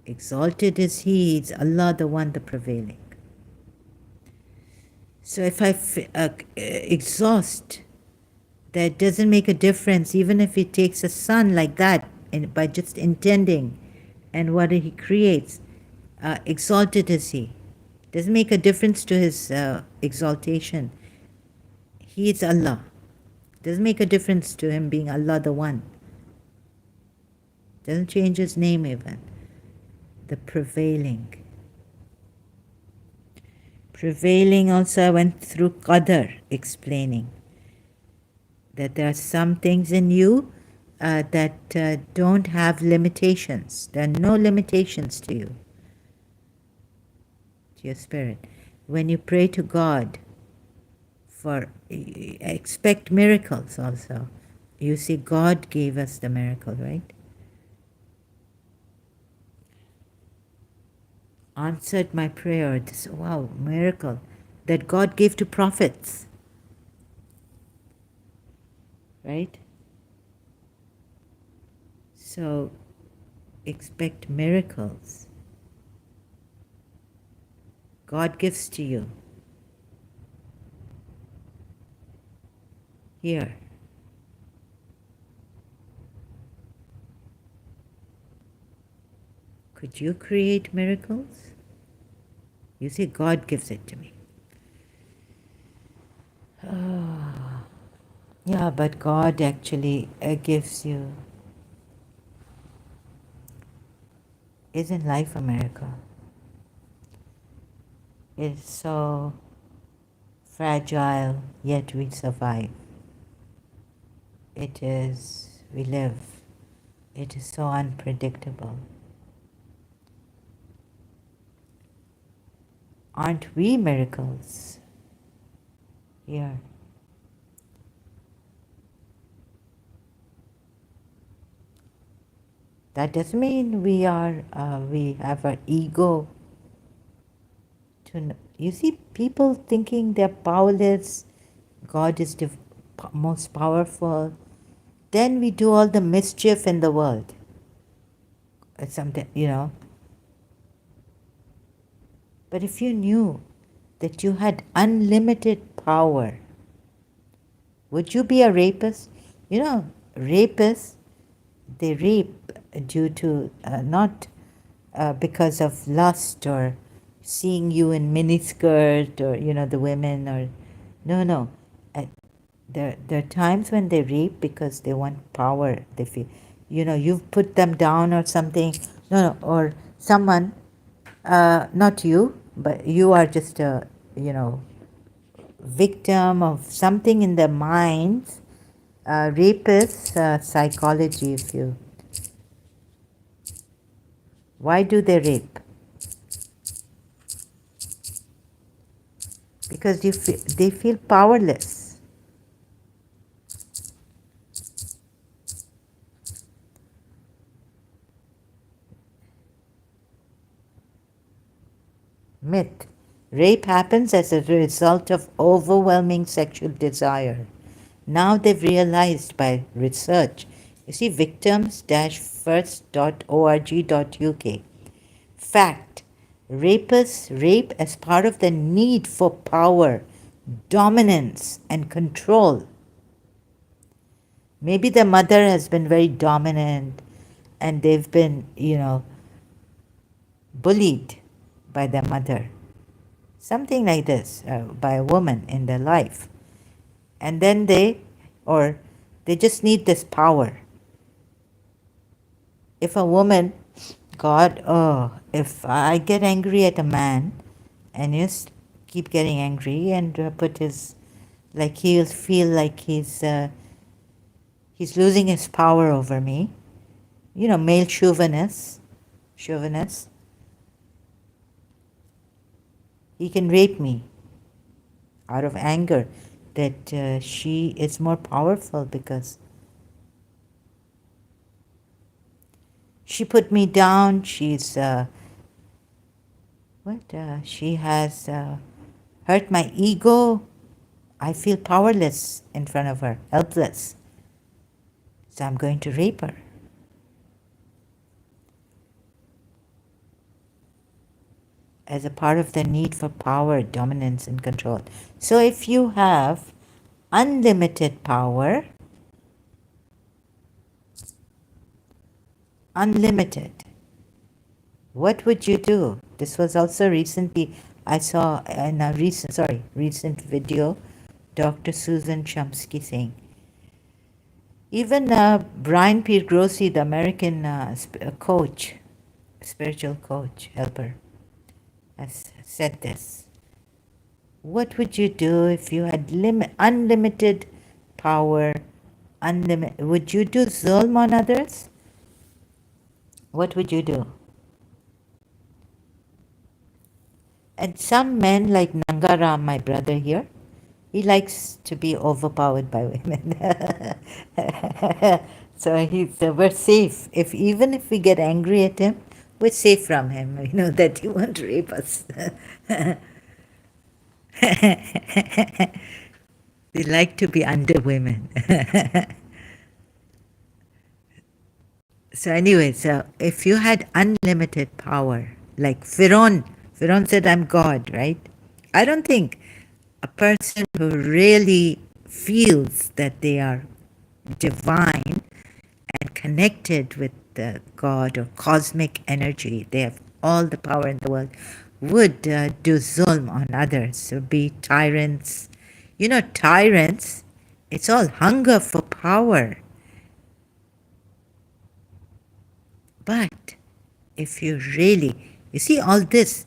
Exalted is he, it's Allah the one, the prevailing. So if I exhaust, that doesn't make a difference, even if he takes a son like that, and by just intending and what he creates, exalted is he. Doesn't make a difference to his exaltation. He is Allah. Doesn't make a difference to him being Allah the One. Doesn't change his name even. The prevailing. Prevailing also, I went through Qadr, explaining that there are some things in you that don't have limitations. There are no limitations to you, to your spirit. When you pray to God, expect miracles also. You see, God gave us the miracle, right? Answered my prayer. This, wow, miracle that God gave to prophets, right? So expect miracles. God gives to you. Here. Could you create miracles? You see, God gives it to me. Oh, yeah, but God actually gives you. Isn't life a miracle? It's so fragile, yet we survive. It is, we live. It is so unpredictable. Aren't we miracles here? That doesn't mean we have our ego. You see, people thinking they're powerless, God is the most powerful. Then we do all the mischief in the world. Something, But if you knew that you had unlimited power, would you be a rapist? Rapists, they rape due to not because of lust or seeing you in miniskirt or, the women or... No. There are times when they rape because they want power. They feel, you've put them down or something. No, or someone, not you, but you are just a, victim of something in their minds. Rapist psychology, if you... Why do they rape? Because they feel powerless. Myth. Rape happens as a result of overwhelming sexual desire. Now they've realized by research. You see, victims-first.org.uk. Fact. Rapists rape as part of the need for power, dominance, and control. Maybe the mother has been very dominant and they've been, bullied by their mother. Something like this, by a woman in their life. And then they just need this power. If a woman, if I get angry at a man and just keep getting angry and put his, like he'll feel like he's losing his power over me. Male chauvinist. He can rape me. out of anger that she is more powerful because she put me down. She's she has hurt my ego. I feel powerless in front of her, helpless. So I'm going to rape her. As a part of the need for power, dominance, and control. So if you have unlimited power, unlimited, what would you do? This was also recently, I saw in a recent video, Dr. Susan Chomsky saying, even Brian P. Grossi, the American coach, spiritual coach, helper, has said this. What would you do if you had unlimited power? Would you do zulm on others? What would you do? And some men like Nangaram, my brother here, he likes to be overpowered by women. So we're safe. Even if we get angry at him, we're safe from him. We know that he won't rape us. They like to be under women. So anyway, so if you had unlimited power, like Firaun said, I'm God, right? I don't think a person who really feels that they are divine and connected with the God or cosmic energy, they have all the power in the world, would do zulm on others, so be tyrants. You know, tyrants, it's all hunger for power. But if you really, you see, all this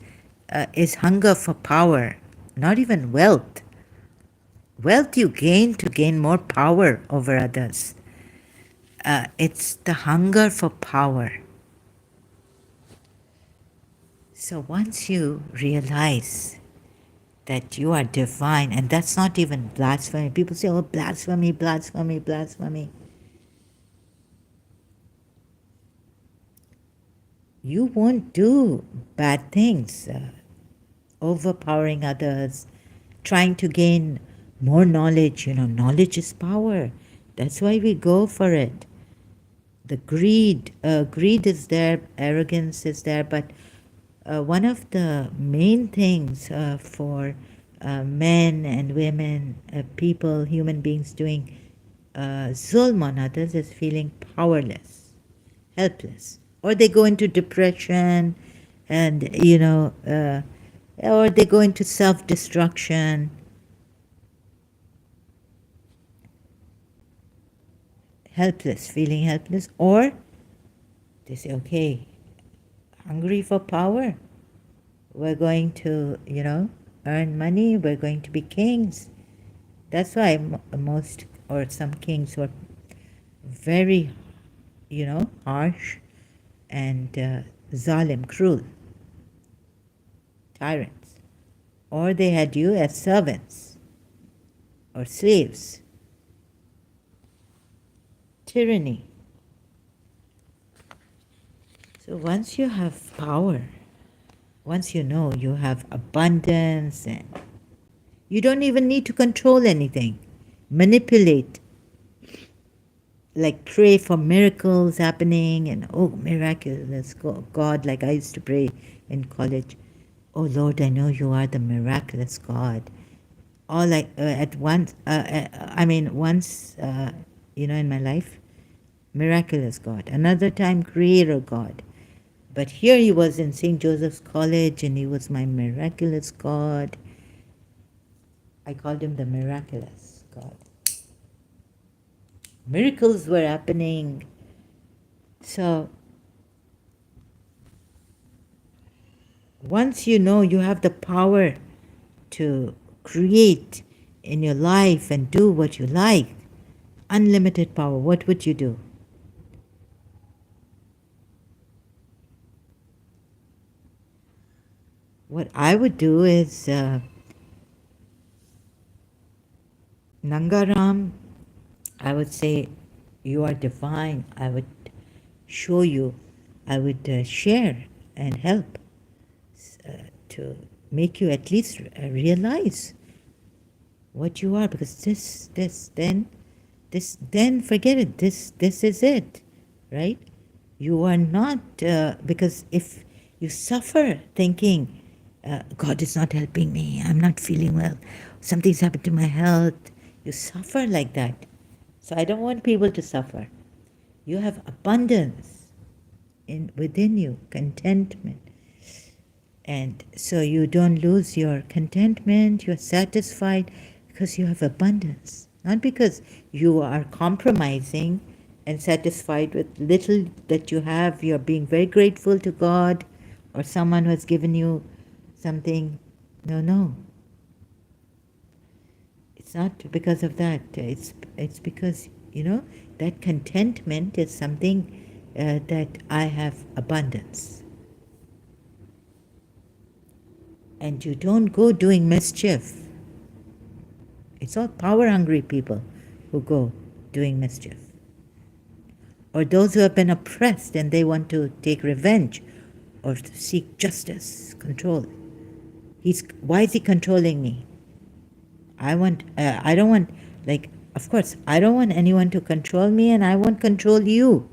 is hunger for power, not even wealth. Wealth you gain to gain more power over others. It's the hunger for power. So once you realize that you are divine, and that's not even blasphemy. People say, oh, blasphemy, blasphemy, blasphemy. You won't do bad things, overpowering others, trying to gain more knowledge. You know, knowledge is power. That's why we go for it. The greed is there, arrogance is there, but one of the main things for men and women, people, human beings doing zulm on others is feeling powerless, helpless. Or they go into depression and, or they go into self-destruction. Helpless, feeling helpless. Or they say, okay, hungry for power. We're going to, earn money. We're going to be kings. That's why most or some kings were very, harsh and zalim, cruel, tyrants. Or they had you as servants or slaves. Tyranny. So once you have power, once you know you have abundance, and you don't even need to control anything, manipulate, like pray for miracles happening, and oh, miraculous God, like I used to pray in college. Oh Lord, I know you are the miraculous God. All like at once, once, in my life, miraculous God. Another time, creator God. But here he was in St. Joseph's College and he was my miraculous God. I called him the miraculous God. Miracles were happening. So once you know you have the power to create in your life and do what you like, unlimited power, what would you do? What I would do is Nangaram, I would say, you are divine. I would show you, I would share and help to make you at least realize what you are, because then forget it. This is it, right? You are not, because if you suffer thinking, God is not helping me, I'm not feeling well, something's happened to my health, you suffer like that. So I don't want people to suffer. You have abundance within you, contentment. And so you don't lose your contentment, you're satisfied because you have abundance. Not because you are compromising and satisfied with little that you have. You're being very grateful to God or someone who has given you something. No, no. It's not because of that. It's because, that contentment is something that I have abundance. And you don't go doing mischief. It's all power-hungry people who go doing mischief. Or those who have been oppressed and they want to take revenge or to seek justice, control. Why is he controlling me? I don't want, of course, I don't want anyone to control me, and I won't control you.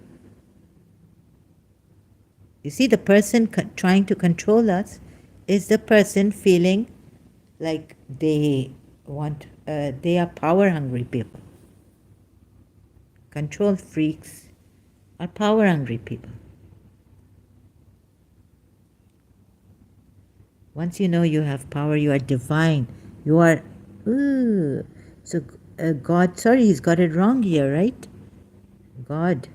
You see, the person trying to control us is the person feeling like they are power-hungry people. Control freaks are power-hungry people. Once you know you have power, you are divine. You are, so God, sorry, he's got it wrong here, right? God.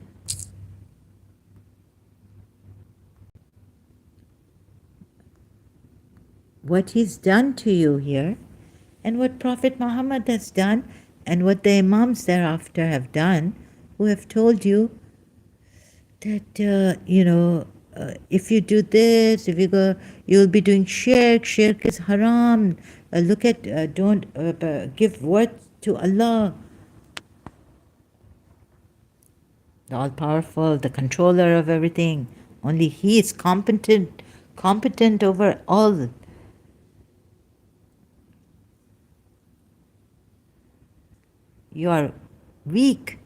What he's done to you here, and what Prophet Muhammad has done, and what the Imams thereafter have done, who have told you that, if you do this, if you go, you'll be doing shirk. Shirk is haram. Don't give worth to Allah, the all-powerful, the controller of everything. Only He is competent over all. You are weak.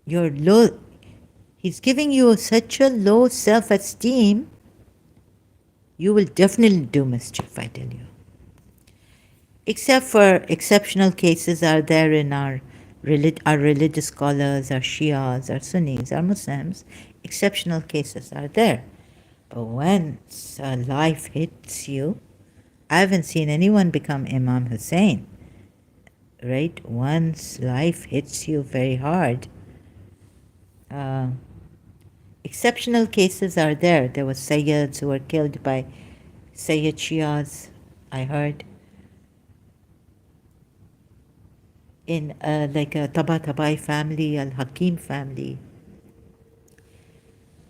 You're low. He's giving you such a low self-esteem, you will definitely do mischief, I tell you. Except for exceptional cases are there in our religious scholars, our Shias, our Sunnis, our Muslims. Exceptional cases are there. But once life hits you, I haven't seen anyone become Imam Hussein, right? Once life hits you very hard, exceptional cases are there. There were Sayyids who were killed by Sayyid Shias, I heard, in like a Tabatabai family, Al-Hakim family.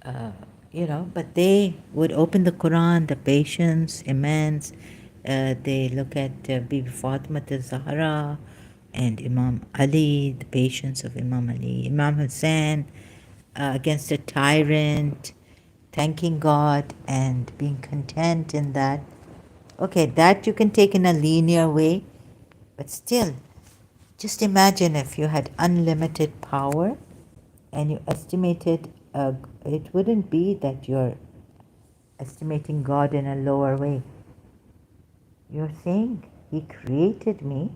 But they would open the Quran, the patience, immense. They look at Bibi Fatima al-Zahra and Imam Ali, the patience of Imam Ali, Imam Hussein against a tyrant, thanking God and being content in that. Okay, that you can take in a linear way, but still, just imagine if you had unlimited power and you estimated, it wouldn't be that you're estimating God in a lower way. You're saying He created me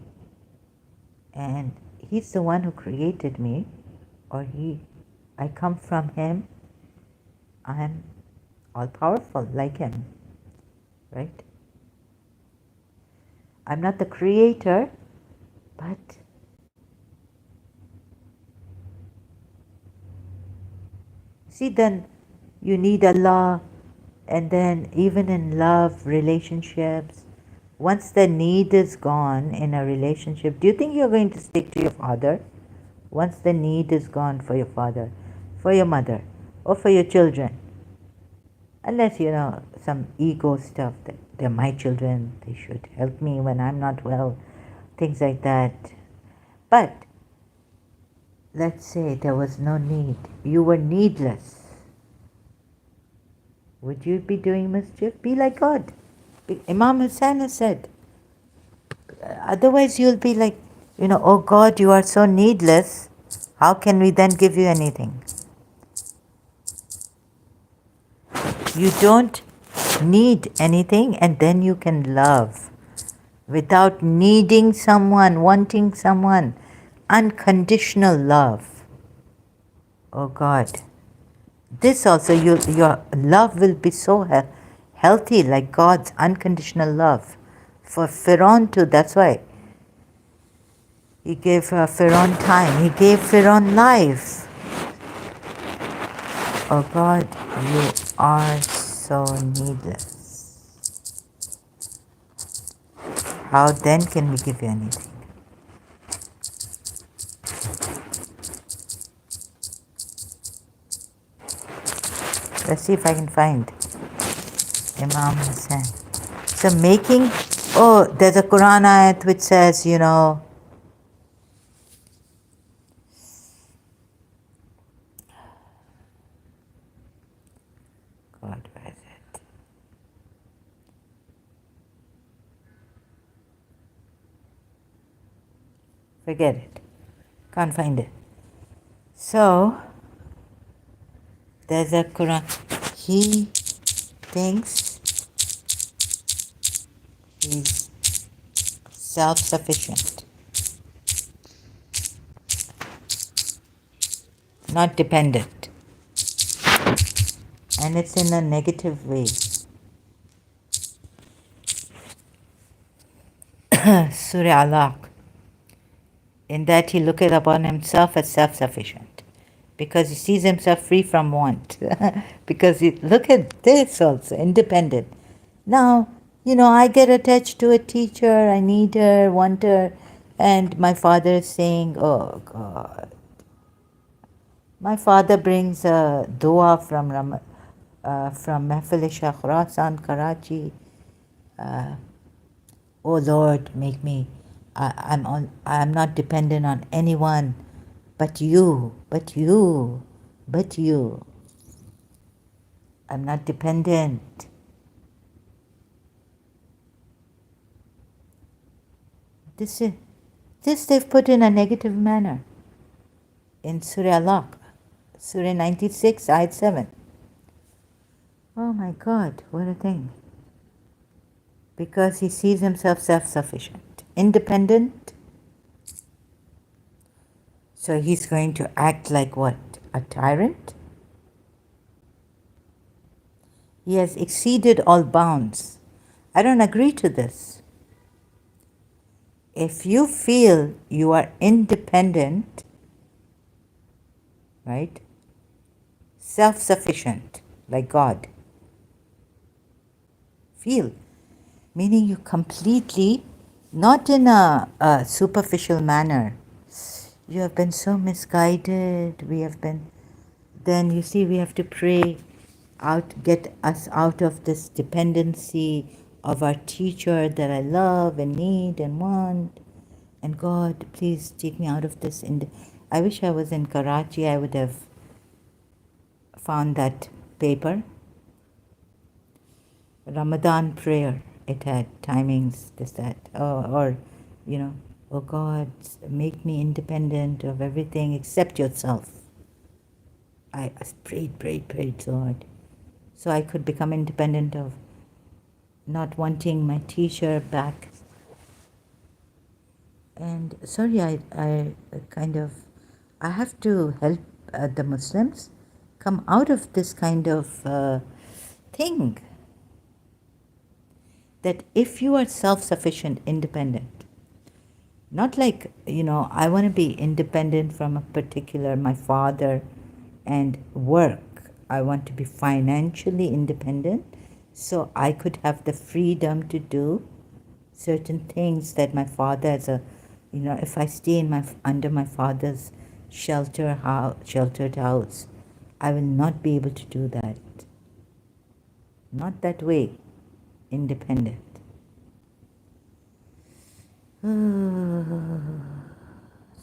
and He's the one who created me, or I come from Him, I'm all powerful like Him, right? I'm not the creator, but see, then you need Allah, and then even in love, relationships, once the need is gone in a relationship, do you think you're going to stick to your father? Once the need is gone for your father, for your mother, or for your children, unless some ego stuff that they're my children, they should help me when I'm not well, things like that. But let's say there was no need. You were needless. Would you be doing mischief? Be like God. Imam Hussain has said. Otherwise, you'll be like, oh God, you are so needless. How can we then give you anything? You don't need anything, and then you can love without needing someone, wanting someone. Unconditional love. Oh God. This also, your love will be so healthy, like God's unconditional love. For Pharaoh too, that's why he gave Pharaoh time. He gave Pharaoh life. Oh God, you are so needless. How then can we give you anything? Let's see if I can find Imam Hussain. So there's a Quran ayat which says, God, where is it? Forget it. Can't find it. So, there's a Quran. He thinks he's self-sufficient, not dependent. And it's in a negative way. Surah Alaq. In that he looketh upon himself as self-sufficient, because he sees himself free from want. Because look at this also, independent. Now, I get attached to a teacher, I need her, want her, and my father is saying, oh God. My father brings a dua from Mahfil Shah Khurasan, Karachi. Oh Lord, make me, I'm not dependent on anyone but you. I'm not dependent. This they've put in a negative manner in Surah Alaq, Surah 96, Ayat 7. Oh my God, what a thing. Because he sees himself self-sufficient, independent. So he's going to act like what? A tyrant? He has exceeded all bounds. I don't agree to this. If you feel you are independent, right, self-sufficient, like God, feel, meaning you completely, not in a superficial manner, you have been so misguided, then you see we have to pray get us out of this dependency of our teacher that I love and need and want. And God, please take me out of this. I wish I was in Karachi. I would have found that paper. Ramadan prayer. It had timings, this, that. Oh God, make me independent of everything except yourself. I prayed so hard. So I could become independent of not wanting my teacher back. And sorry, I have to help the Muslims come out of this kind of thing. That if you are self-sufficient, independent, not like, I want to be independent from my father and work. I want to be financially independent so I could have the freedom to do certain things that my father if I stay under my father's sheltered house, I will not be able to do that. Not that way, independent.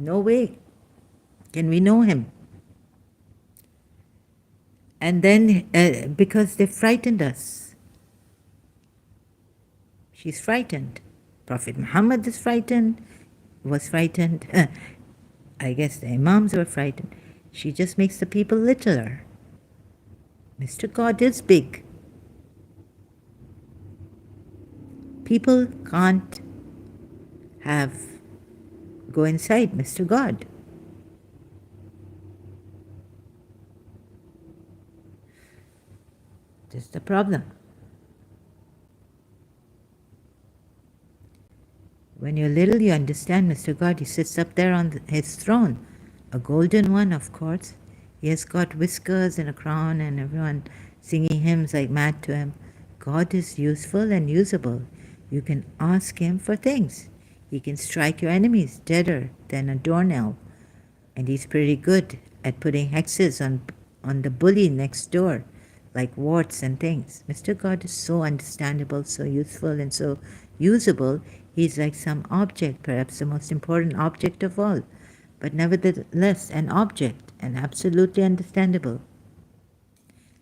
No way can we know him. And then, because they frightened us. She's frightened. Prophet Muhammad is frightened, was frightened. I guess the Imams were frightened. She just makes the people littler. Mr. God is big. People can't go inside Mr. God. This is the problem. When you're little, you understand Mr. God. He sits up there on his throne, a golden one, of course. He has got whiskers and a crown, and everyone singing hymns like mad to him. God is useful and usable. You can ask him for things. He can strike your enemies deader than a doornail. And he's pretty good at putting hexes on the bully next door, like warts and things. Mr. God is so understandable, so useful, and so usable. He's like some object, perhaps the most important object of all, but nevertheless an object and absolutely understandable.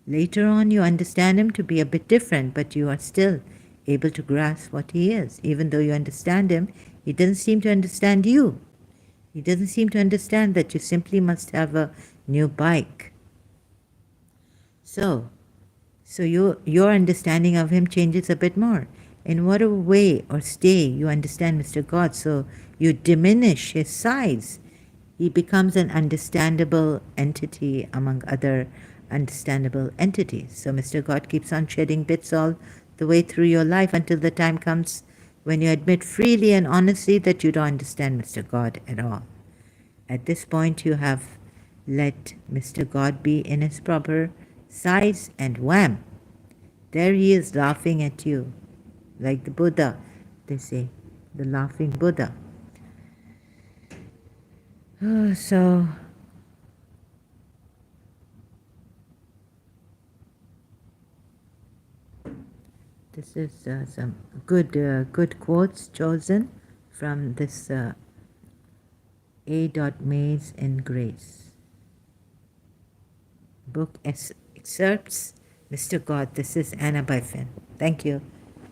Later on, you understand him to be a bit different, but you are still able to grasp what he is. Even though you understand him, he doesn't seem to understand you. He doesn't seem to understand that you simply must have a new bike. So your understanding of him changes a bit more. In whatever way or stay you understand Mr. God, so you diminish his size. He becomes an understandable entity among other understandable entities. So Mr. God keeps on shedding bits all the way through your life until the time comes when you admit freely and honestly that you don't understand Mr. God at all. At this point, you have let Mr. God be in his proper size, and wham! There he is laughing at you, like the Buddha, they say, the laughing Buddha. So this is some good quotes chosen from this A. Mays in Grace book excerpts. Mr. God. This is Anna Byfin. Thank you.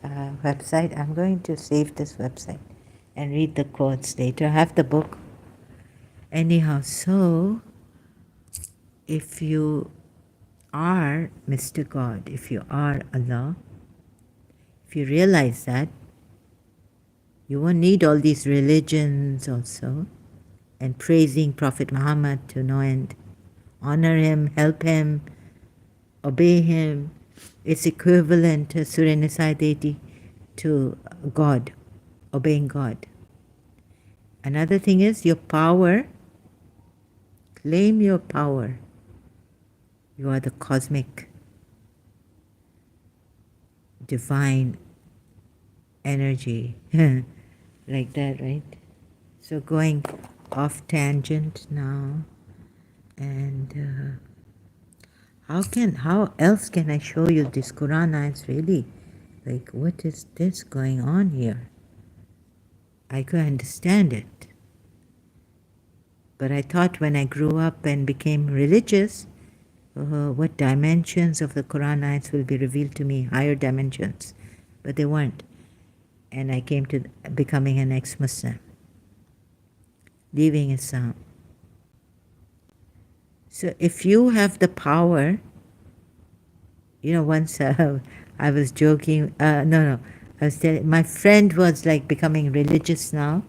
Website. I'm going to save this website and read the quotes later. I have the book. Anyhow, so if you are Mr. God, if you are Allah, if you realize that, you won't need all these religions also, and praising Prophet Muhammad to no end. Honor him, help him, obey him. It's equivalent to Surah Nisa 80 to God, obeying God. Another thing is your power. Claim your power. You are the cosmic, divine energy. Like that, right? So going off tangent now. And how else can I show you this Quran ayats really? Like, what is this going on here? I could understand it. But I thought when I grew up and became religious, what dimensions of the Quran ayats will be revealed to me, higher dimensions. But they weren't. And I came to becoming an ex-Muslim, leaving Islam. So if you have the power, once I was joking, I was telling, my friend was like becoming religious now,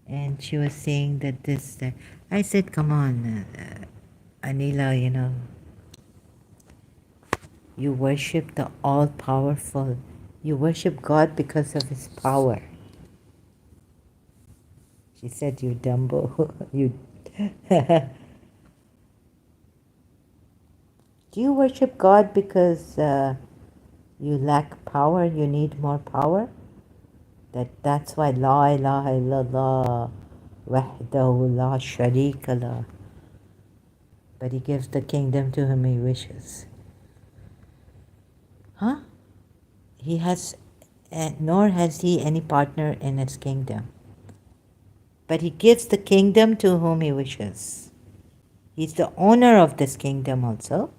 and she was saying that that. I said, come on, Anila, you worship the all-powerful. You worship God because of his power. She said, you Dumbo, you... Do you worship God because you lack power, you need more power? That's why La ilaha illallah wahdahu la sharika lah. But he gives the kingdom to whom he wishes. Huh? Nor has he any partner in his kingdom. but he gives the kingdom to whom he wishes. He's the owner of this kingdom also.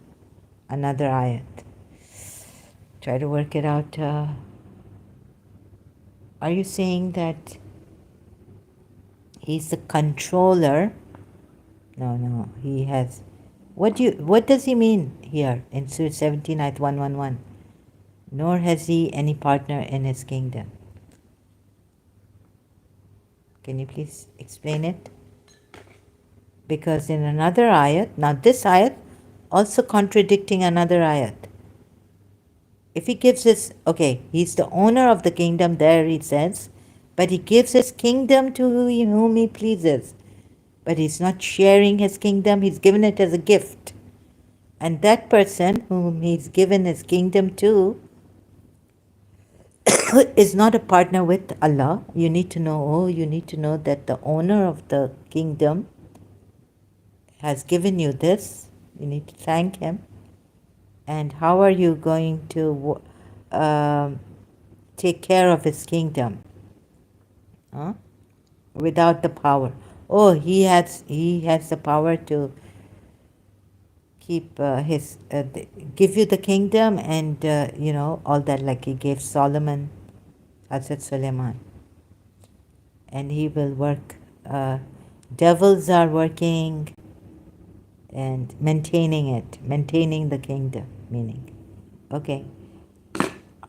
Another ayat. Try to work it out. Are you saying that he's the controller? No, he has. What does he mean here in Surah 17, ayat 111? Nor has he any partner in his kingdom. Can you please explain it? Because in another ayat, now this ayat also contradicting another ayat. If he gives his, okay, he's the owner of the kingdom, there he says, but he gives his kingdom to whom he pleases. But he's not sharing his kingdom, he's given it as a gift. And that person whom he's given his kingdom to is not a partner with Allah. You need to know that the owner of the kingdom has given you this. You need to thank him. And how are you going to take care of his kingdom? Huh? Without the power. Oh, he has the power to keep give you the kingdom and all that, like he gave Solomon, Hazrat Suleiman, and he will work. Devils are working and maintaining the kingdom. Meaning, okay.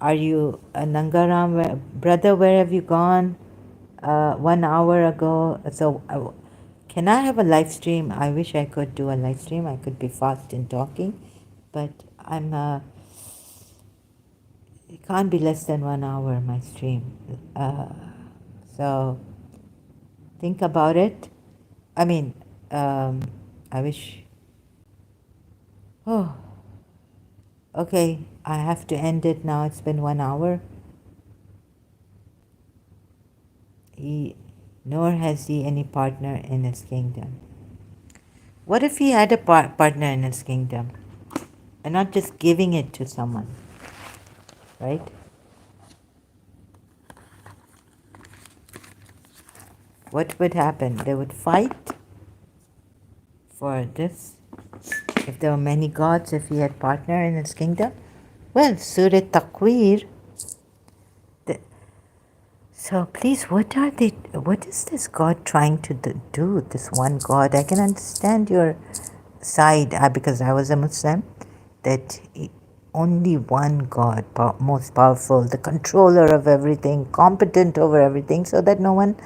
Are you Nangaram, brother? Where have you gone? 1 hour ago. So, can I have a live stream? I wish I could do a live stream. I could be fast in talking, but I'm. It can't be less than 1 hour. My stream. So, think about it. I mean, I wish. Oh, okay. I have to end it now. It's been 1 hour. Nor has he any partner in his kingdom. What if he had a partner in his kingdom and not just giving it to someone, right? What would happen? They would fight for this. If there were many gods, if he had partner in his kingdom. Well, Surah Takwir. So please, what is this God trying to do, this one God? I can understand your side, because I was a Muslim, that only one God, most powerful, the controller of everything, competent over everything, so that no one,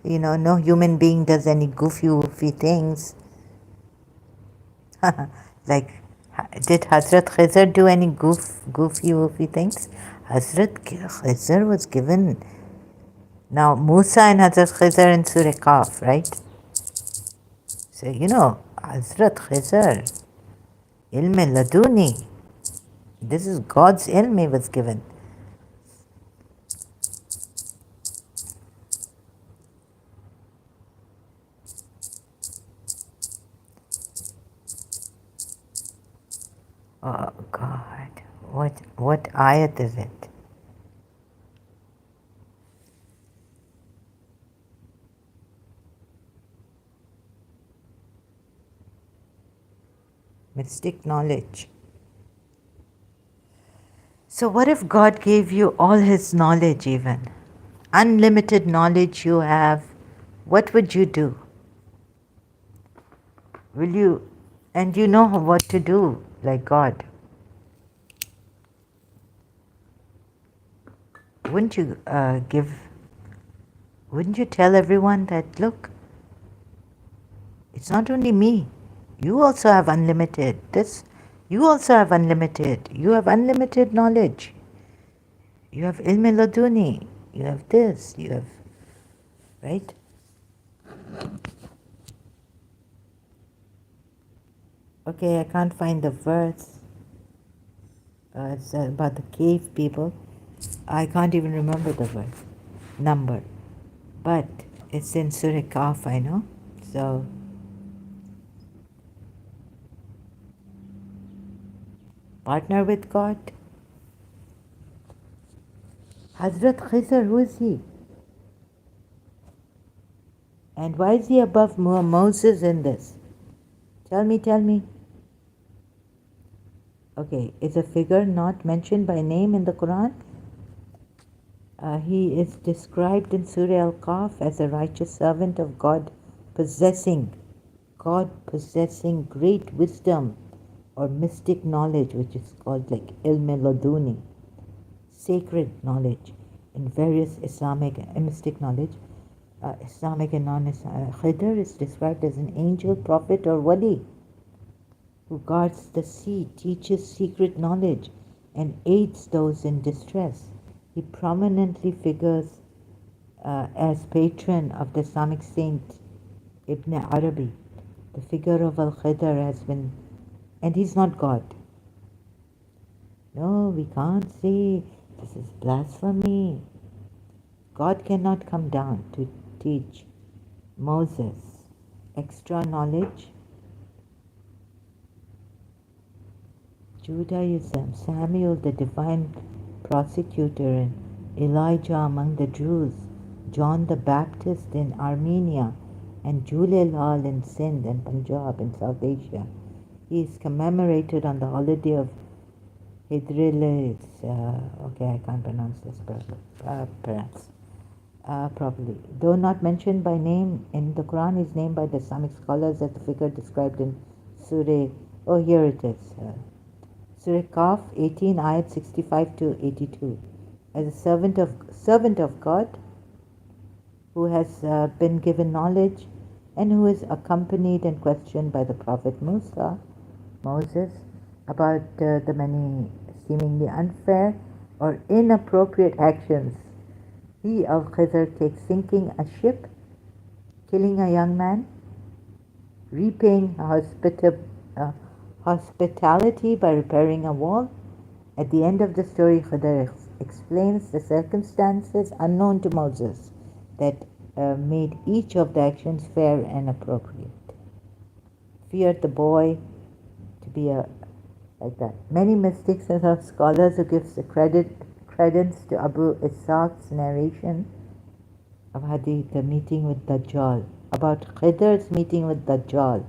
no human being does any goofy things. Like, did Hazrat Khizr do any goofy things? Hazrat Khizr was given. Now, Musa and Hazrat Khizr in Surah Kaf, right? So, Hazrat Khizr, ilm laduni. This is God's ilm he was given. Oh, God. What ayat is it? Mystic knowledge. So what if God gave you all his knowledge even? Unlimited knowledge you have. What would you do? Will you, and you know what to do like God. Wouldn't you wouldn't you tell everyone that, look, it's not only me. You also have unlimited this. You also have unlimited. You have unlimited knowledge. You have ilm laduni. You have this. You have, right? Okay, I can't find the verse. It's about the cave people. I can't even remember the verse number, but it's in Surah Kaf, I know. So, partner with God. Hazrat Khizr, who is he? And why is he above Moses in this? Tell me. Okay, is a figure not mentioned by name in the Quran? He is described in Surah Al-Kahf as a righteous servant of possessing God possessing great wisdom or mystic knowledge, which is called like ilm laduni, sacred knowledge in various Islamic mystic knowledge. Islamic and non-Islamic. Khidr is described as an angel, prophet, or wali who guards the sea, teaches secret knowledge, and aids those in distress. He prominently figures as patron of the Islamic saint Ibn Arabi. The figure of Al-Khidr has been, and he's not God. No, we can't say this is blasphemy. God cannot come down to teach Moses extra knowledge. Judaism, Samuel the divine prosecutor, and Elijah among the Jews, John the Baptist in Armenia, and Julelal in Sindh and Punjab in South Asia. He is commemorated on the holiday of Hidrilis. Okay, I can't pronounce this properly. Though not mentioned by name in the Quran, is named by the Islamic scholars as the figure described in Surah. Oh, here it is. Surah Kaf 18, ayat 65 to 82. As a servant of God, who has been given knowledge and who is accompanied and questioned by the Prophet Moses, about the many seemingly unfair or inappropriate actions. He, Al-Khidr, takes sinking a ship, killing a young man, repaying hospitality by repairing a wall. At the end of the story, Khidr explains the circumstances unknown to Moses that made each of the actions fair and appropriate. Feared the boy to be like that. Many mystics and scholars who give the credence to Abu Ishaq's narration of Hadith, the meeting with Dajjal, about Khidr's meeting with Dajjal,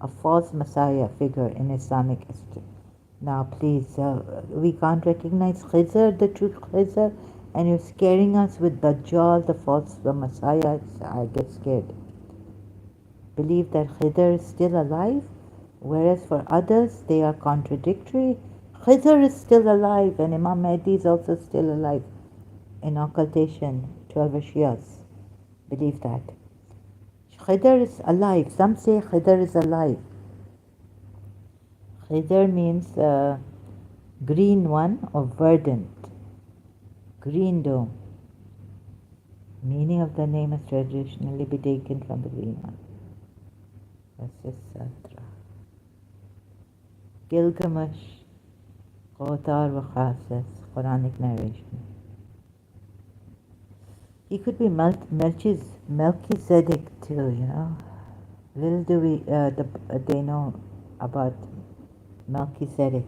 a false messiah figure in Islamic history. Now please, we can't recognize Khidr, the true Khidr, and you're scaring us with Dajjal, the false messiah. I get scared. Believe that Khidr is still alive, whereas for others they are contradictory. Khidr is still alive and Imam Mahdi is also still alive. In occultation, 12 Shias believe that. Khidr is alive. Some say Khidr is alive. Khidr means green one or verdant, green dome. Meaning of the name has traditionally been taken from the green one. Satra. Gilgamesh, Qotar wa Khasis, Quranic narration. He could be Melchizedek too, you know. Little do they know about Melchizedek.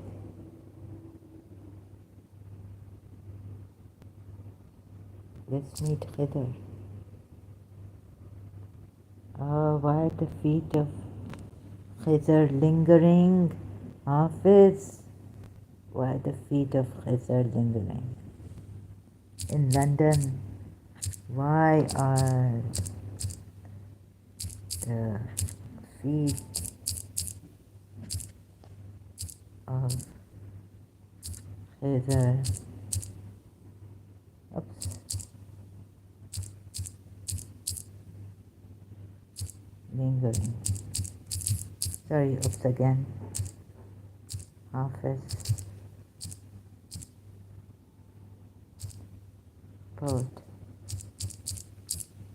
Let's meet Khidr. Oh, why are the feet of Khidr lingering? Hafiz, why are the feet of Khidr lingering? In London, why are the feet of Khidr lingering? Sorry, oops again. Hafiz. Poet.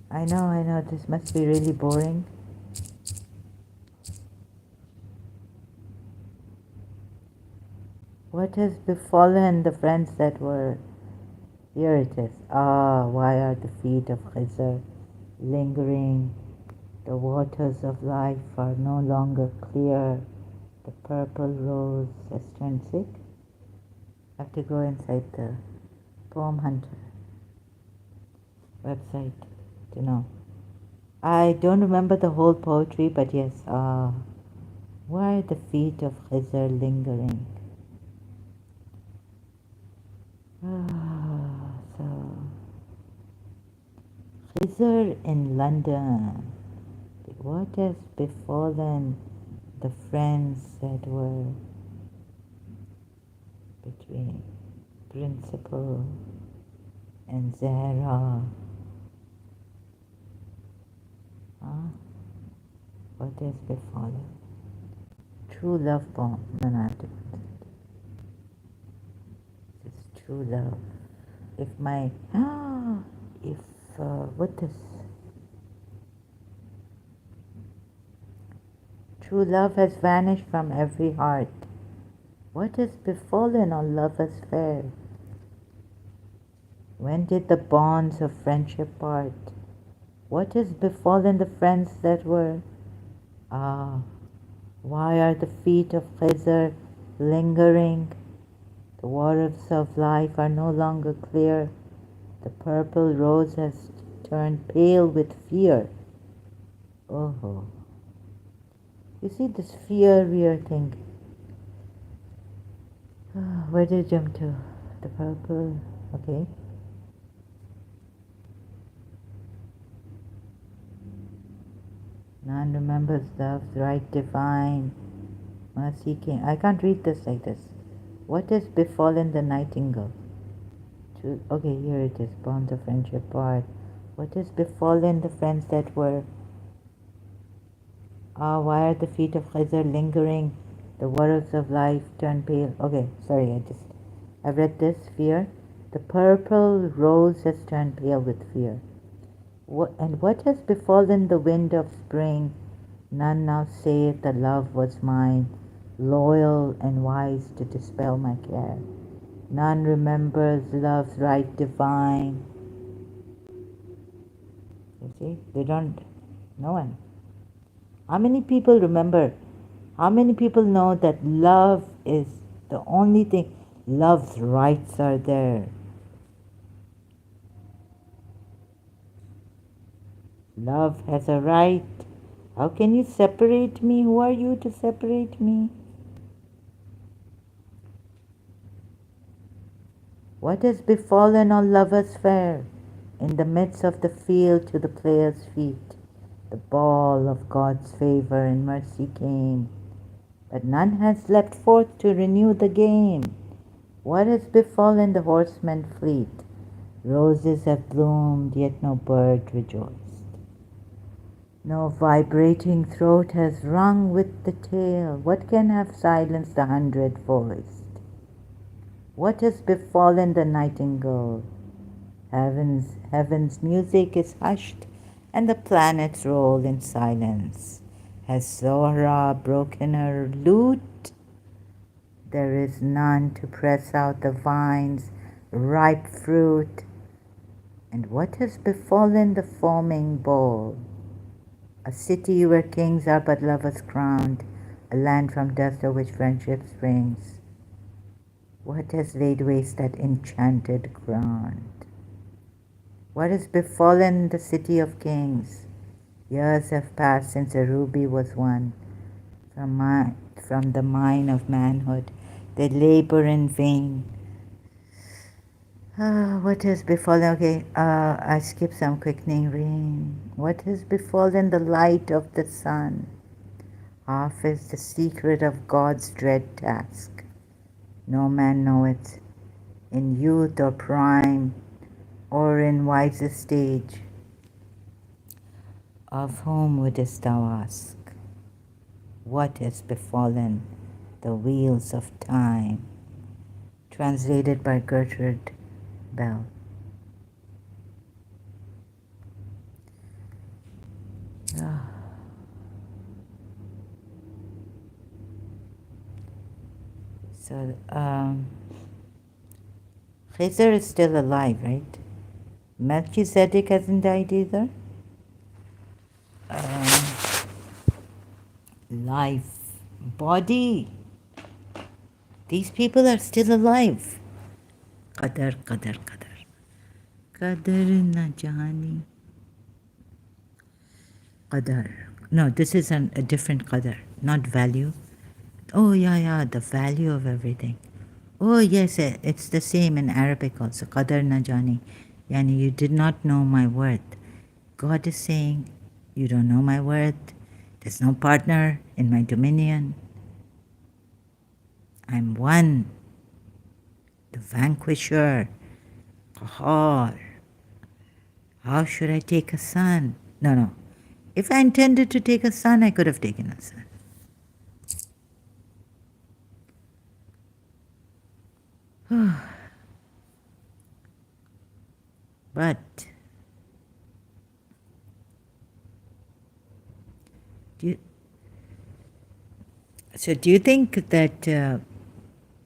I know, this must be really boring. What has befallen the friends that were... Here it is. Why are the feet of Khizr lingering? The waters of life are no longer clear. The purple rose has turned sick. I have to go inside the Poem Hunter website to know. I don't remember the whole poetry, but yes, why are the feet of Khizr lingering? So, Khizr in London. What has befallen the friends that were between Principal and Zahra? Huh? What has befallen? True love poem. No, no, I have to put it. It's true love. If my, if, what is, true love has vanished from every heart. What has befallen all lovers fair? When did the bonds of friendship part? What has befallen the friends that were? Ah, why are the feet of Khizr lingering? The waters of life are no longer clear. The purple rose has turned pale with fear. Oh, you see this fear we are thinking. Where did it jump to? The purple, okay. None remembers love's right divine. Mercy King. I can't read this like this. What has befallen the nightingale? Okay, here it is. Bonds of friendship part. What has befallen the friends that were? Why are the feet of Khizr lingering? The waters of life turn pale. Okay, sorry, I've read this. Fear. The purple rose has turned pale with fear. What has befallen the wind of spring? None now saith the love was mine, loyal and wise to dispel my care. None remembers love's right divine. You see, they don't, no one. How many people remember? How many people know that love is the only thing? Love's rights are there. Love has a right. How can you separate me? Who are you to separate me? What has befallen all lovers fair? In the midst of the field to the player's feet, the ball of God's favor and mercy came, but none has leapt forth to renew the game. What has befallen the horsemen fleet? Roses have bloomed, yet no bird rejoiced. No vibrating throat has rung with the tale. What can have silenced the hundred voiced? What has befallen the nightingale? Heaven's music is hushed, and the planets roll in silence. Has Zohra broken her lute? There is none to press out the vine's ripe fruit. And what has befallen the foaming bowl? A city where kings are but lovers crowned, a land from dust of which friendship springs. What has laid waste that enchanted ground? What has befallen the city of kings? Years have passed since a ruby was won. From the mine of manhood, they labor in vain. What has befallen? Okay, I skip some quickening rain. What has befallen the light of the sun? Half is the secret of God's dread task. No man knoweth, in youth or prime, or in wisest stage. Of whom wouldest thou ask? What has befallen the wheels of time? Translated by Gertrude Bell. So, Khizr is still alive, right? Melchizedek hasn't died either. Life, body. These people are still alive. Qadar, qadar. Qadar na jani. Qadar. No, this is a different qadar, not value. Oh, yeah, the value of everything. Oh, yes, it's the same in Arabic also. Qadar na jani. Yani, you did not know my worth. God is saying, you don't know my worth. There's no partner in my dominion. I'm one, the vanquisher. Qahar. How should I take a son? No. If I intended to take a son, I could have taken a son. But do you think that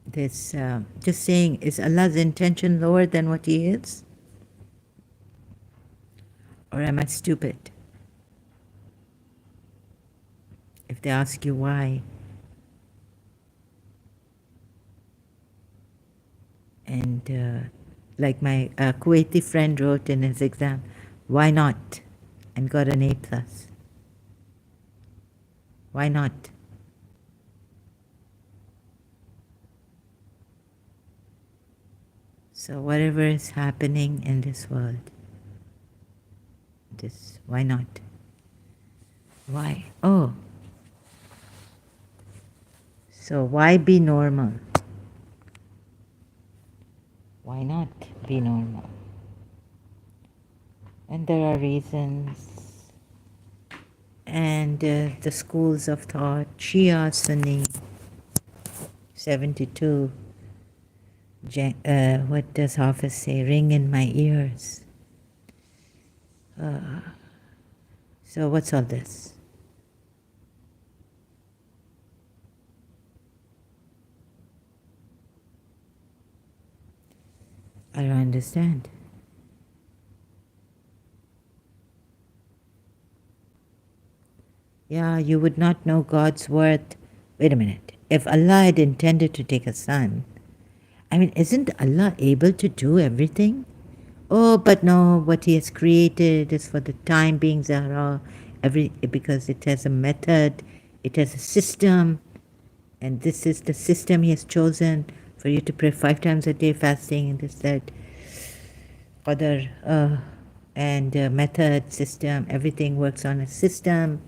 this just saying, is Allah's intention lower than what He is? Or am I stupid? If they ask you why, and like my Kuwaiti friend wrote in his exam, why not? And got an A+. Why not? So whatever is happening in this world, why not? Why? Oh. So why be normal? Why not be normal? And there are reasons. And the schools of thought, Shia, Sunni, 72. What does Hafiz say? Ring in my ears. So what's all this? I don't understand. Yeah, you would not know God's worth. Wait a minute. If Allah had intended to take a son, I mean, isn't Allah able to do everything? Oh, but no, what He has created is for the time being, Zahra, because it has a method, it has a system, and this is the system He has chosen for you to pray 5 times a day fasting, and this, that, other, and method, system, everything works on a system.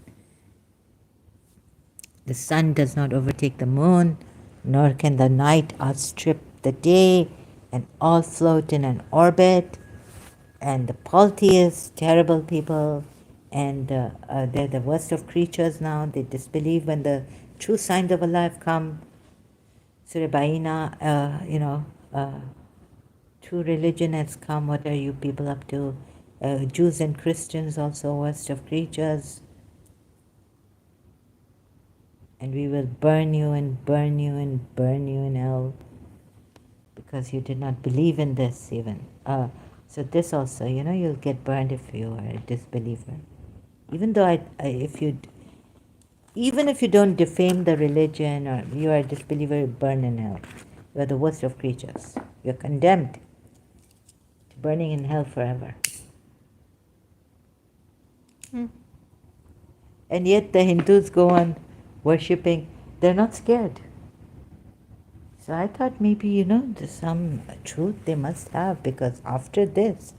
The sun does not overtake the moon, nor can the night outstrip the day, and all float in an orbit. And the polytheists, terrible people, and they're the worst of creatures now. They disbelieve when the true signs of Allah have come. Surah Baina, true religion has come. What are you people up to? Jews and Christians also worst of creatures. And we will burn you and burn you and burn you in hell because you did not believe in this even. So this also, you'll get burned if you are a disbeliever. Even though even if you don't defame the religion or you are a disbeliever, you burn in hell. You are the worst of creatures. You're condemned to burning in hell forever. And yet the Hindus go on worshipping. They're not scared. So I thought maybe, there's some truth they must have, because after this,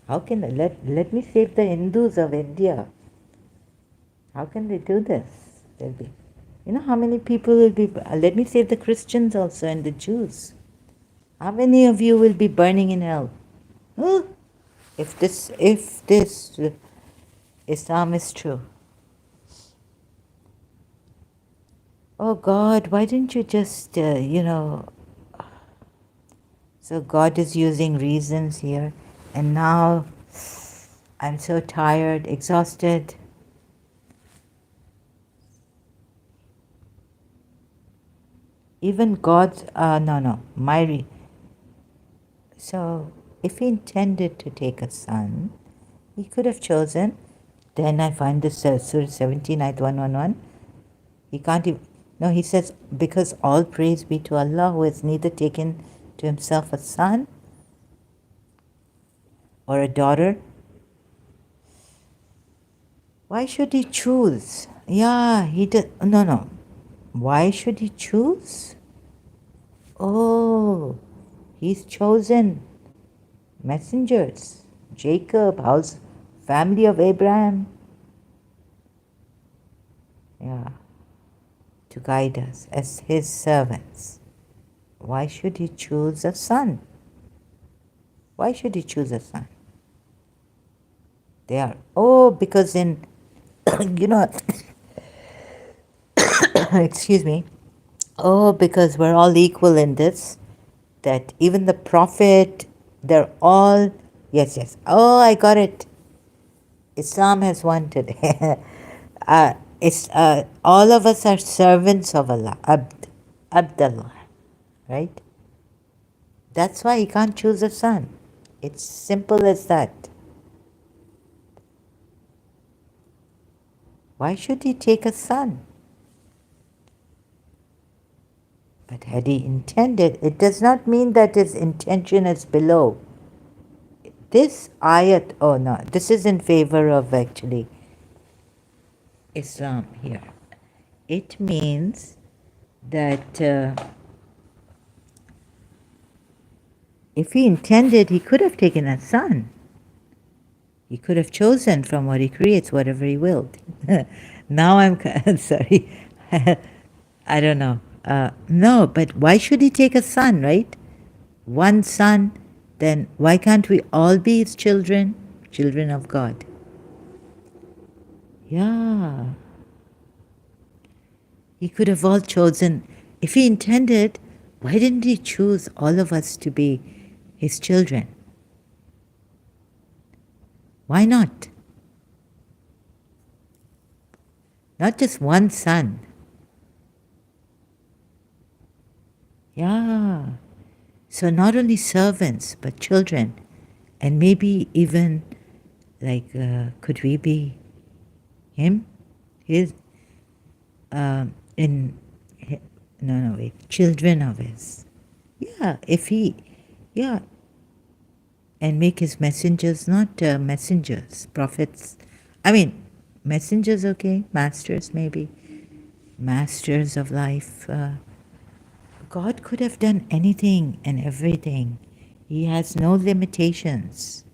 how can they let me save the Hindus of India? How can they do this? There'll be, how many people will be, let me save the Christians also and the Jews. How many of you will be burning in hell? Huh? If this Islam is true. Oh God, why didn't you just, So God is using reasons here, and now I'm so tired, exhausted. Even God's, so if He intended to take a son, He could have chosen. Then I find this Surah 17, Ayat 111. He can't even, no, He says, because all praise be to Allah who has neither taken to Himself a son or a daughter. Why should he choose? Yeah, he did. No, no. Why should he choose? Oh, he's chosen messengers. Jacob, house, family of Abraham. Yeah, to guide us as his servants. Why should he choose a son? Why should he choose a son? They are, oh, because in, you know, excuse me, oh, because we're all equal in this, that even the prophet, they're all, yes, yes, oh, I got it. Islam has won today. It's all of us are servants of Allah, Abdullah, right? That's why he can't choose a son. It's simple as that. Why should he take a son? But had he intended, it does not mean that his intention is below. This ayat, oh no, this is in favor of actually Islam here. It means that if he intended, he could have taken a son. He could have chosen from what he creates, whatever he willed. Now I'm sorry. I don't know. No, but why should he take a son, right? One son, then why can't we all be his children? Children of God. Yeah. He could have all chosen. If he intended, why didn't he choose all of us to be his children? Why not? Not just one son. Yeah. So not only servants, but children. And maybe even, like, could we be him? His, no, wait, children of his. Yeah, if he, yeah. And make his messengers not messengers, prophets. I mean, messengers, okay, masters maybe. Masters of life. God could have done anything and everything. He has no limitations.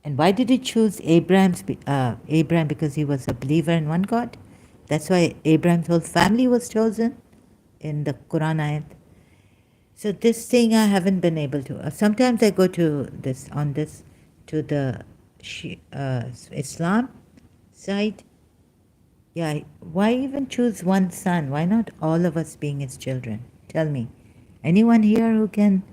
And why did he choose Abraham? Because he was a believer in one God. That's why Abraham's whole family was chosen in the Quran ayat. So this thing I haven't been able to. Sometimes I go to this to the Islam side. Yeah, why even choose one son? Why not all of us being his children? Tell me. Anyone here who can?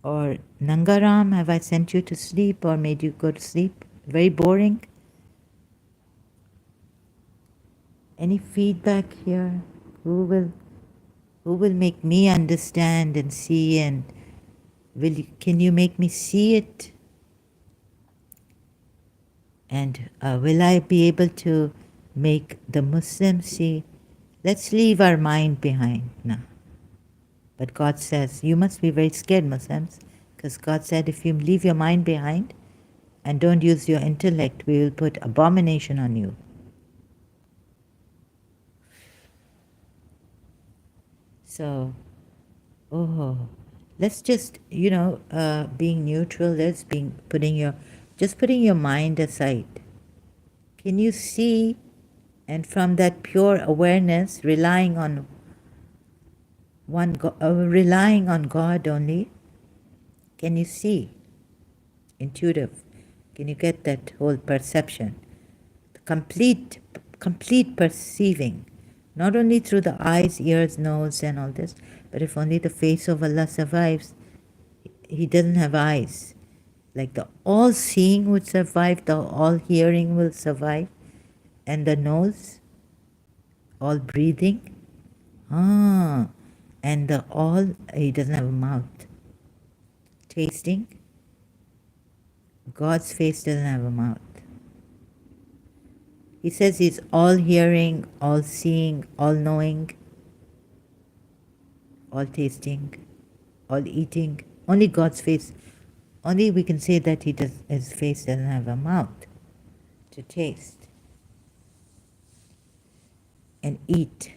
Or Nangaram, have I sent you to sleep or made you go to sleep? Very boring? Any feedback here? Who will make me understand and see, and can you make me see it? And will I be able to make the Muslims see? Let's leave our mind behind now. But God says, you must be very scared, Muslims, because God said if you leave your mind behind and don't use your intellect, we will put abomination on you. So, let's just, being neutral, putting your mind aside. Can you see, and from that pure awareness, relying on God only, can you see? Intuitive. Can you get that whole perception? Complete perceiving. Not only through the eyes, ears, nose and all this, but if only the face of Allah survives, he doesn't have eyes. Like the all seeing would survive, the all hearing will survive, and the nose, all breathing. And the all, he doesn't have a mouth. Tasting, God's face doesn't have a mouth. He says he's all hearing, all seeing, all knowing, all tasting, all eating. Only God's face. Only we can say that his face doesn't have a mouth to taste and eat.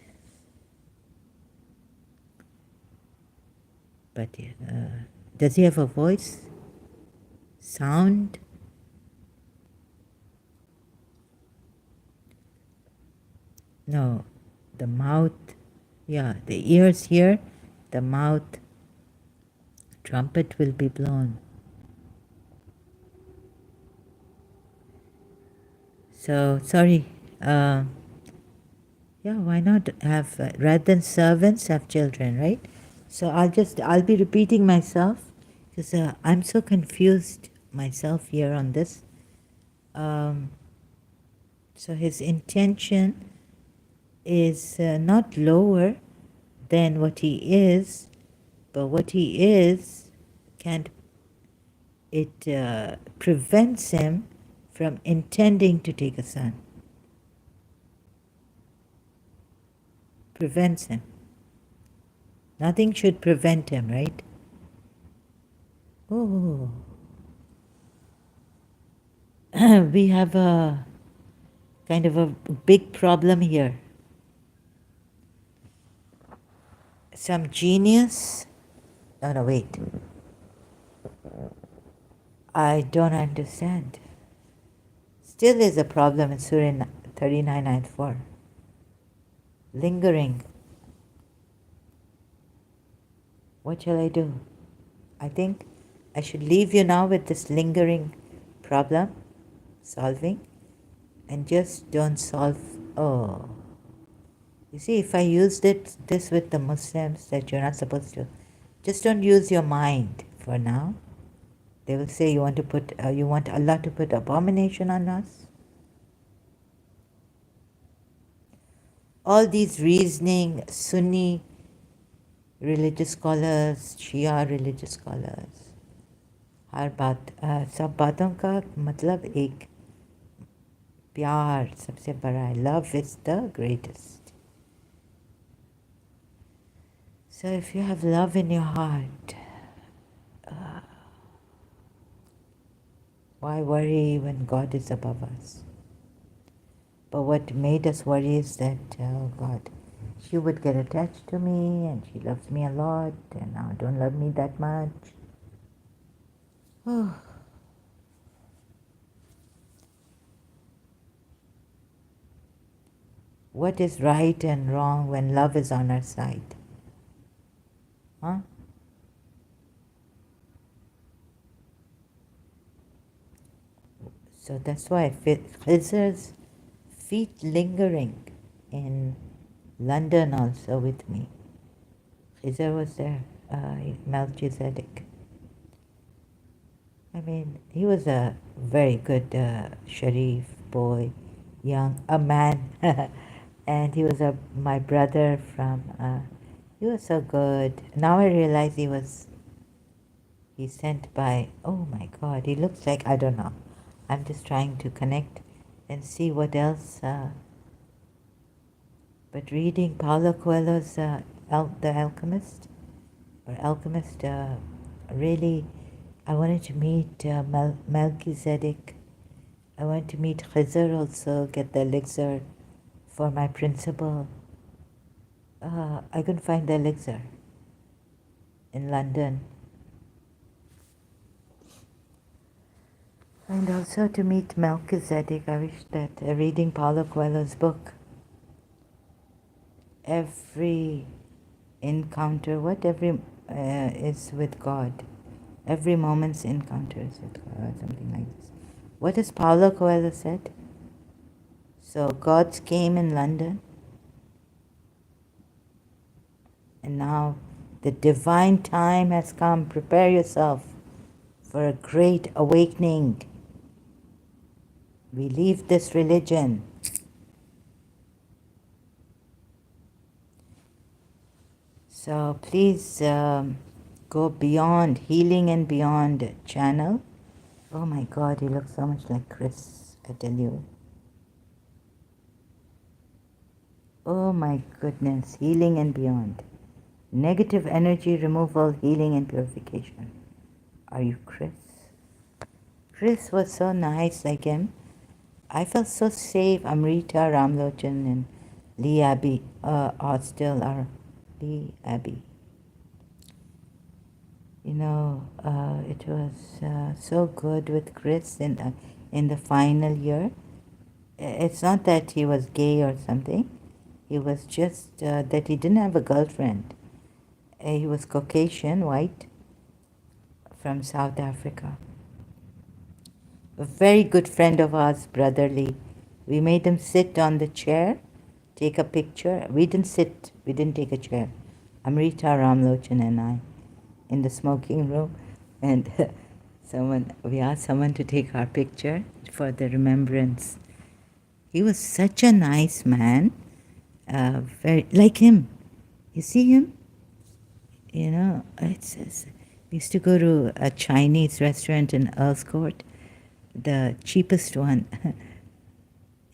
But does he have a voice? Sound? No. The mouth, yeah, the ears here, the mouth, trumpet will be blown. So, sorry. Yeah, why not have, rather than servants, have children, right? So I'll be repeating myself because I'm so confused myself here on this. So his intention is not lower than what he is, but what he is can't, it prevents him from intending to take a son. Prevents him. Nothing should prevent him, right? Oh, we have a kind of a big problem here. Some genius. Oh, no, wait. I don't understand. Still is a problem in Surah 39:94. Lingering. What shall I do? I think I should leave you now with this lingering problem solving and just don't solve. Oh, you see, if I used this with the Muslims that you're not supposed to, just don't use your mind for now. They will say you want Allah to put abomination on us. All these reasoning Sunni religious scholars, Shia religious scholars, हर बात सब बातों का मतलब एक प्यार सबसे बड़ा है. Love is the greatest. So if you have love in your heart, why worry when God is above us? But what made us worry is that, oh God, she would get attached to me and she loves me a lot and now don't love me that much. Oh. What is right and wrong when love is on our side? Huh? So that's why Khizr's feet lingering in London also with me. Khizr was there, Melchizedek. I mean, he was a very good Sharif boy, a man. And he was my brother from, he was so good. Now I realize he's sent by, oh my God, he looks like, I don't know. I'm just trying to connect and see what else. But reading Paulo Coelho's The Alchemist, really, I wanted to meet Melchizedek. I wanted to meet Khizr also, get the elixir for my principal. I couldn't find the elixir in London. And also to meet Melchizedek, I wish that reading Paulo Coelho's book, every encounter, is with God. Every moment's encounter is with God, something like this. What has Paulo Coelho said? So gods came in London, and now the divine time has come. Prepare yourself for a great awakening. We leave this religion. So please go beyond, Healing and Beyond channel. Oh my God, you look so much like Chris, I tell you. Oh my goodness, Healing and Beyond. Negative energy removal, healing and purification. Are you Chris? Chris was so nice like him. I felt so safe. Amrita, Ramlochan, and Lee Abbey are still are Lee Abbey. It was so good with Chris in the final year. It's not that he was gay or something. He was just that he didn't have a girlfriend. He was Caucasian, white, from South Africa. A very good friend of ours, brotherly. We made him sit on the chair, take a picture. We didn't sit, we didn't take a chair. Amrita, Ramlochan, and I in the smoking room, and we asked someone to take our picture for the remembrance. He was such a nice man, very like him. You see him? We used to go to a Chinese restaurant in Earl's Court, the cheapest one.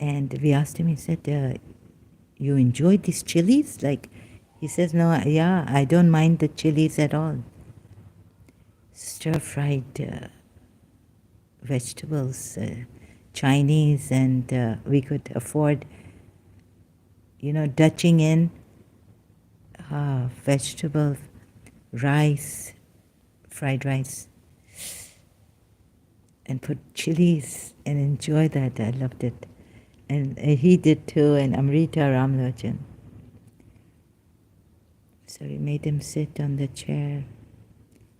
And we asked him, he said, you enjoyed these chilies? He says, no, yeah, I don't mind the chilies at all. Stir-fried vegetables, Chinese, and we could afford, dutching in vegetable, rice, fried rice, and put chilies and enjoy that. I loved it. And he did too, and Amrita, Ramlochan. So we made him sit on the chair,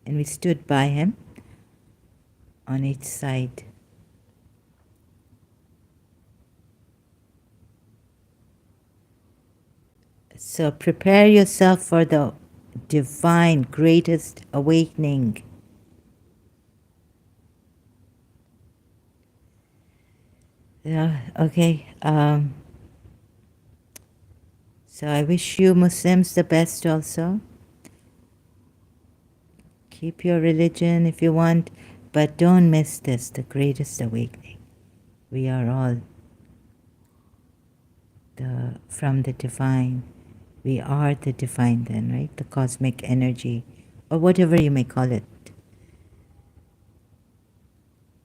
and we stood by him on each side. So prepare yourself for the divine greatest awakening. Yeah, okay. So I wish you Muslims the best also. Keep your religion if you want, but don't miss this, the greatest awakening. We are all from the divine. We are the divine then, right? The cosmic energy, or whatever you may call it.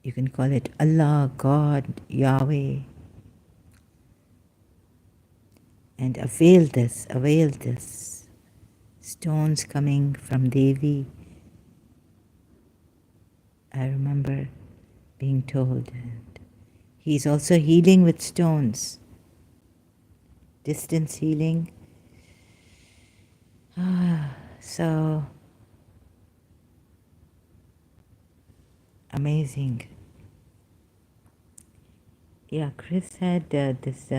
You can call it Allah, God, Yahweh. And avail this. Stones coming from Devi. I remember being told. And he's also healing with stones. Distance healing. So amazing. Yeah, Chris had this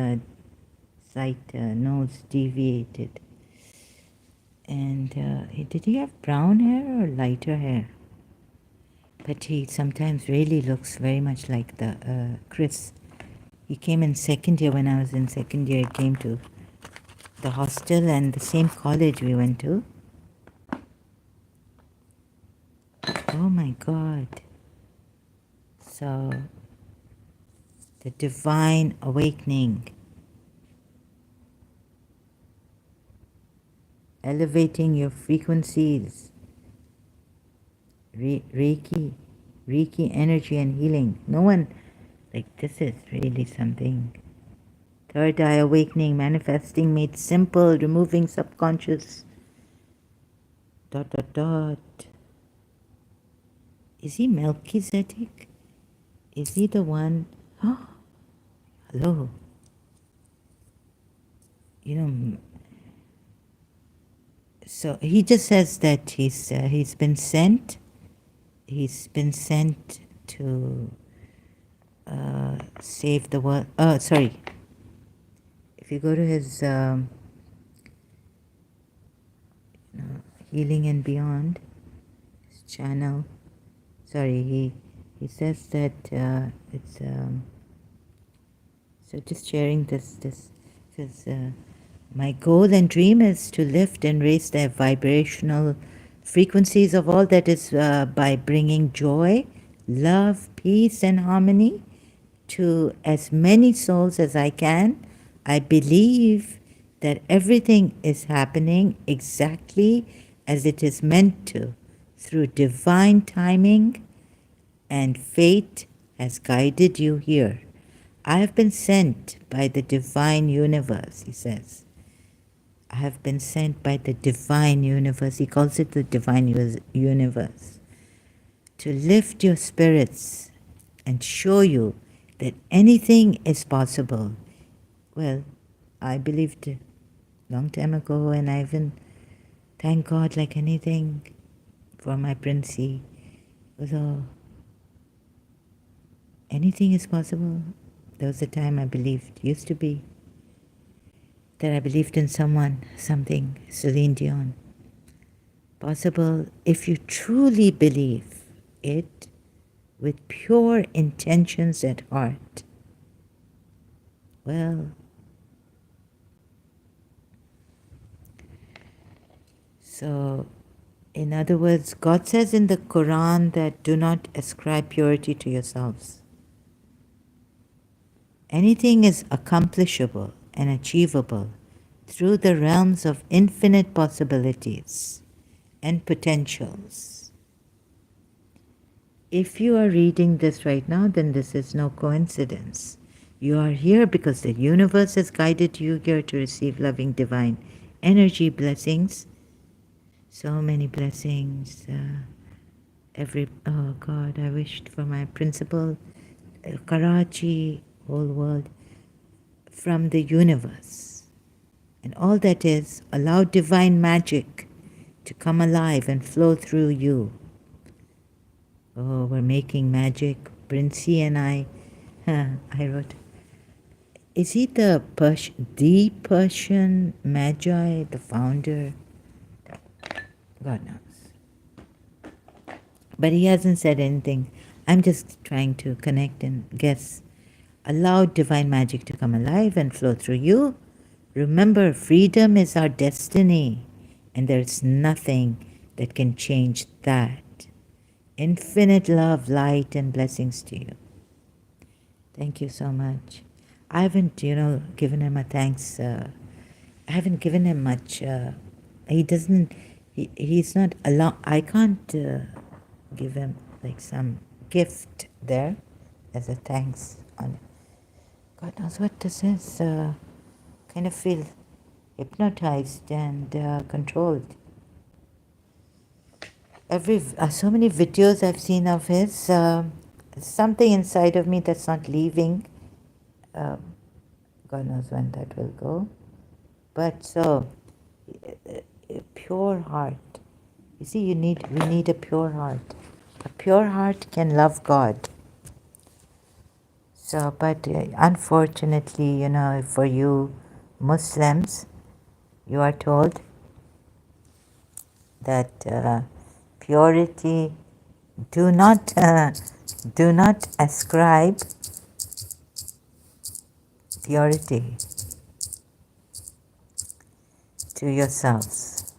sight nose deviated. And did he have brown hair or lighter hair? But he sometimes really looks very much like the Chris. He came in second year. When I was in second year, he came to the hostel and the same college we went to. Oh my God. So, the divine awakening. Elevating your frequencies. Reiki energy and healing. No one, this is really something. Third eye awakening, manifesting made simple, removing subconscious. ... Is he Melchizedek? Is he the one? Oh, hello. So he just says that he's been sent. He's been sent to save the world. Sorry. If you go to his Healing and Beyond, his channel. Sorry, he says that it's so just sharing this says my goal and dream is to lift and raise the vibrational frequencies of all that is by bringing joy, love, peace, and harmony to as many souls as I can. I believe that everything is happening exactly as it is meant to, through divine timing and fate has guided you here. I have been sent by the divine universe, he says. I have been sent by the divine universe. He calls it the divine universe to lift your spirits and show you that anything is possible. Well, I believed a long time ago, and I even thank God like anything for my princey. Although anything is possible. There was a time I believed, used to be, that I believed in someone, something, Celine Dion. Possible if you truly believe it with pure intentions at heart. Well, so in other words, God says in the Quran that do not ascribe purity to yourselves. Anything is accomplishable and achievable through the realms of infinite possibilities and potentials. If you are reading this right now, then this is no coincidence. You are here because the universe has guided you here to receive loving divine energy blessings. So many blessings. Oh God, I wished for my principal, Karachi, whole world, from the universe. And all that is, allow divine magic to come alive and flow through you. Oh, we're making magic. Princey and I wrote, is he the Persian Magi, the founder? God knows. But he hasn't said anything. I'm just trying to connect and guess. Allow divine magic to come alive and flow through you. Remember, freedom is our destiny, and there's nothing that can change that. Infinite love, light, and blessings to you. Thank you so much. I haven't, given him a thanks. I haven't given him much. He doesn't, he's not allowed. I can't give him like some gift there as a thanks on it. God knows what this is. Kind of feel hypnotized and controlled. So many videos I've seen of his, something inside of me that's not leaving. God knows when that will go. But so, a pure heart. You see, we need a pure heart. A pure heart can love God. So, but unfortunately, for you Muslims, you are told that purity, do not ascribe purity to yourselves.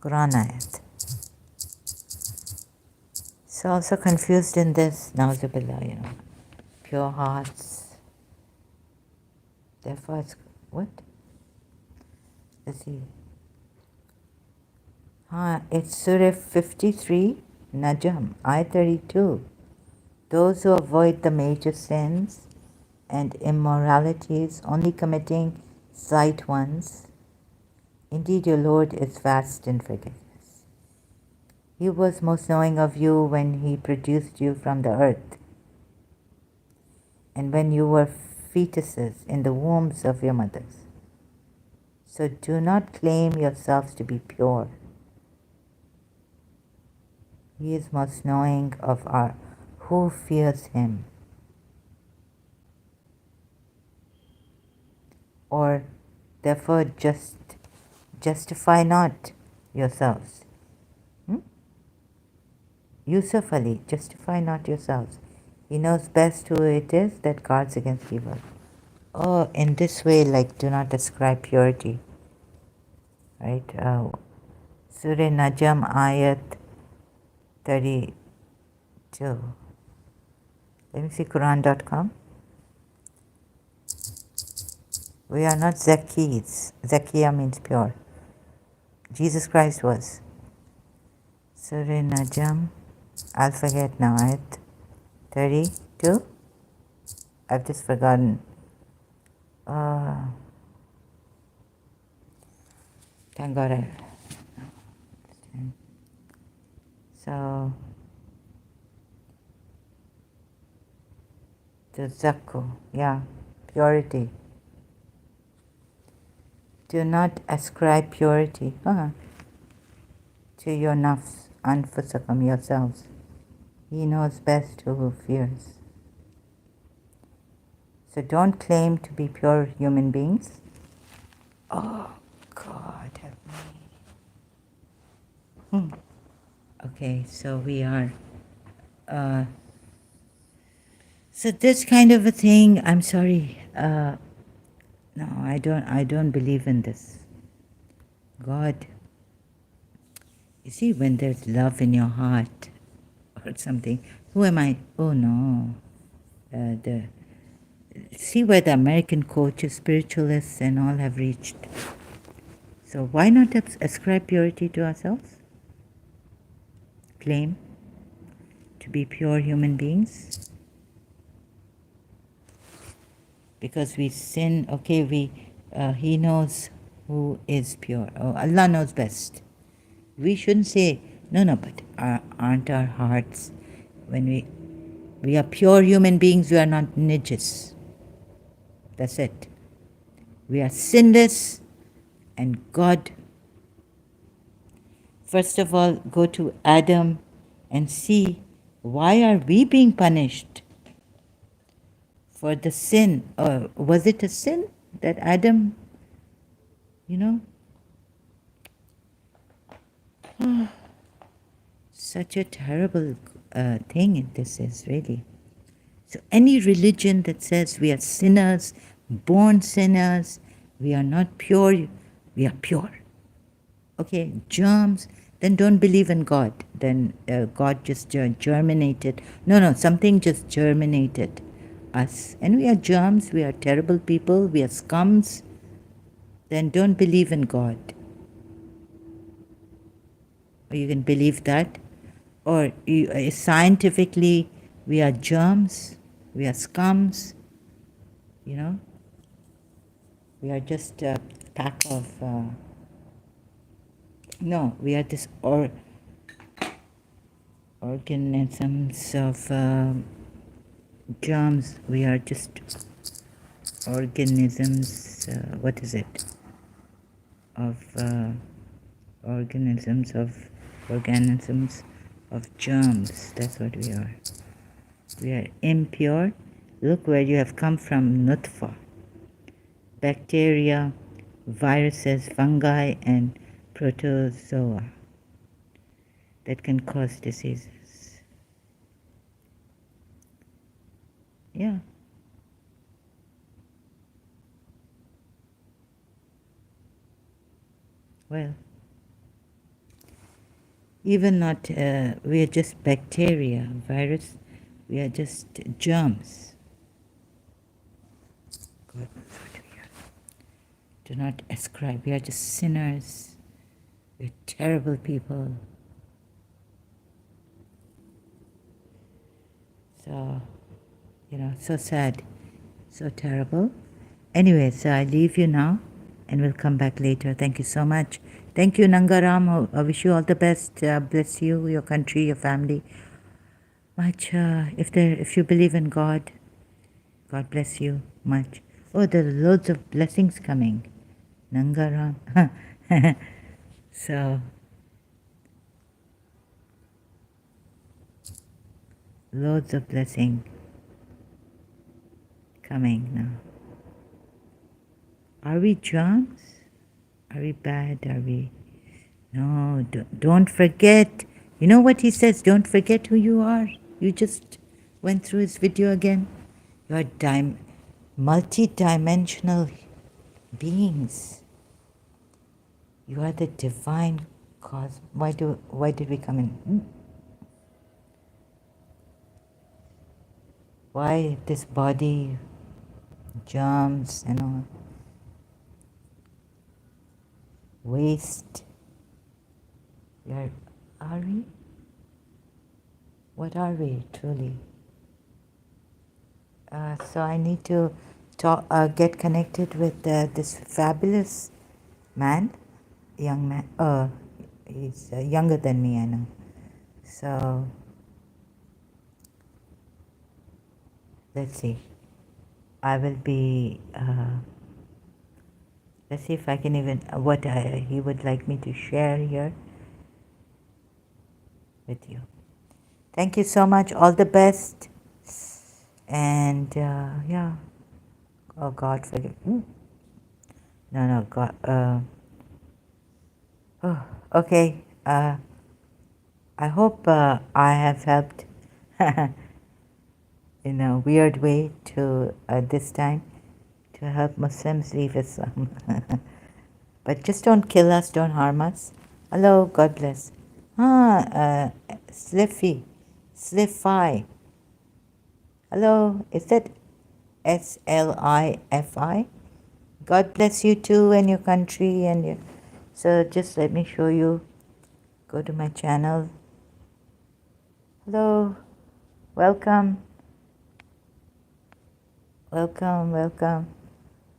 Quran ayat. So also confused in this, Nauzubillah, pure hearts. Therefore, it's what? Let's see. It's Surah 53, Najm, Ayat 32. Those who avoid the major sins and immoralities, only committing slight ones, indeed your Lord is vast in forgiveness. He was most knowing of you when He produced you from the earth, and when you were fetuses in the wombs of your mothers. So do not claim yourselves to be pure. He is most knowing of who fears Him. Or therefore justify not yourselves. Yusuf Ali, justify not yourselves. He knows best who it is that guards against evil. Oh, in this way, like, do not ascribe purity. Right? Surah Najm, Ayat 32. Let me see, Quran.com. We are not Zakis. Zakiya means pure. Jesus Christ was. Surah Najm. I'll forget now. Ayat 32? I've just forgotten. Thank God I... So, the zakku, yeah, purity. Do not ascribe purity to your nafs, anfusakum, yourselves. He knows best who fears. So don't claim to be pure human beings. Oh, God help me. Okay, so we are... so this kind of a thing, I'm sorry. No, I don't believe in this. God, you see, when there's love in your heart or something, who am I? Oh no. See where the American coaches, spiritualists and all have reached. So why not ascribe purity to ourselves? Claim to be pure human beings? Because we sin, okay, He knows who is pure. Oh, Allah knows best. We shouldn't say, no, but aren't our hearts, when we are pure human beings, we are not nijis. That's it. We are sinless, and God, first of all, go to Adam and see, why are we being punished for the sin? Or was it a sin that Adam, such a terrible thing this is, really. So any religion that says we are sinners, born sinners, we are not pure, we are pure. Okay, germs, then don't believe in God. Then God just germinated. No, something just germinated us. And we are germs, we are terrible people, we are scums. Then don't believe in God. Or you can believe that. Or scientifically, we are germs, we are scums, We are just a pack of... no, we are this organisms of germs. We are just organisms, what is it? Of organisms of germs. That's what we are. We are impure. Look where you have come from, nutfa. Bacteria, viruses, fungi, and protozoa that can cause diseases. Yeah. Well, even not, we are just bacteria, virus, we are just germs. God knows what we are. Do not ascribe, we are just sinners, we're terrible people. So, so sad, so terrible. Anyway, so I leave you now and we'll come back later. Thank you so much. Thank you, Nangaram. I wish you all the best. Bless you, your country, your family. Much. If you believe in God, God bless you much. Oh, there are loads of blessings coming. Nangaram. So, loads of blessing coming now. Are we germs? Are we bad? Are we... No, don't forget. You know what he says? Don't forget who you are. You just went through his video again. You are multi-dimensional beings. You are the divine cause. Why did we come in? Why this body, germs and all? Waste. Are we? What are we truly? So I need to talk, get connected with this fabulous man, young man. He's younger than me, I know. So let's see. I will be. Let's see if I can even what he would like me to share here with you. Thank you so much. All the best. And yeah. Oh God, forgive. No, no, God. Oh, okay. I hope I have helped in a weird way to this time to help Muslims leave Islam. But just don't kill us, don't harm us. Hello, God bless. Sliffy. Hello, is that SLIFI? God bless you too and your country and your. So just let me show you. Go to my channel. Hello, welcome.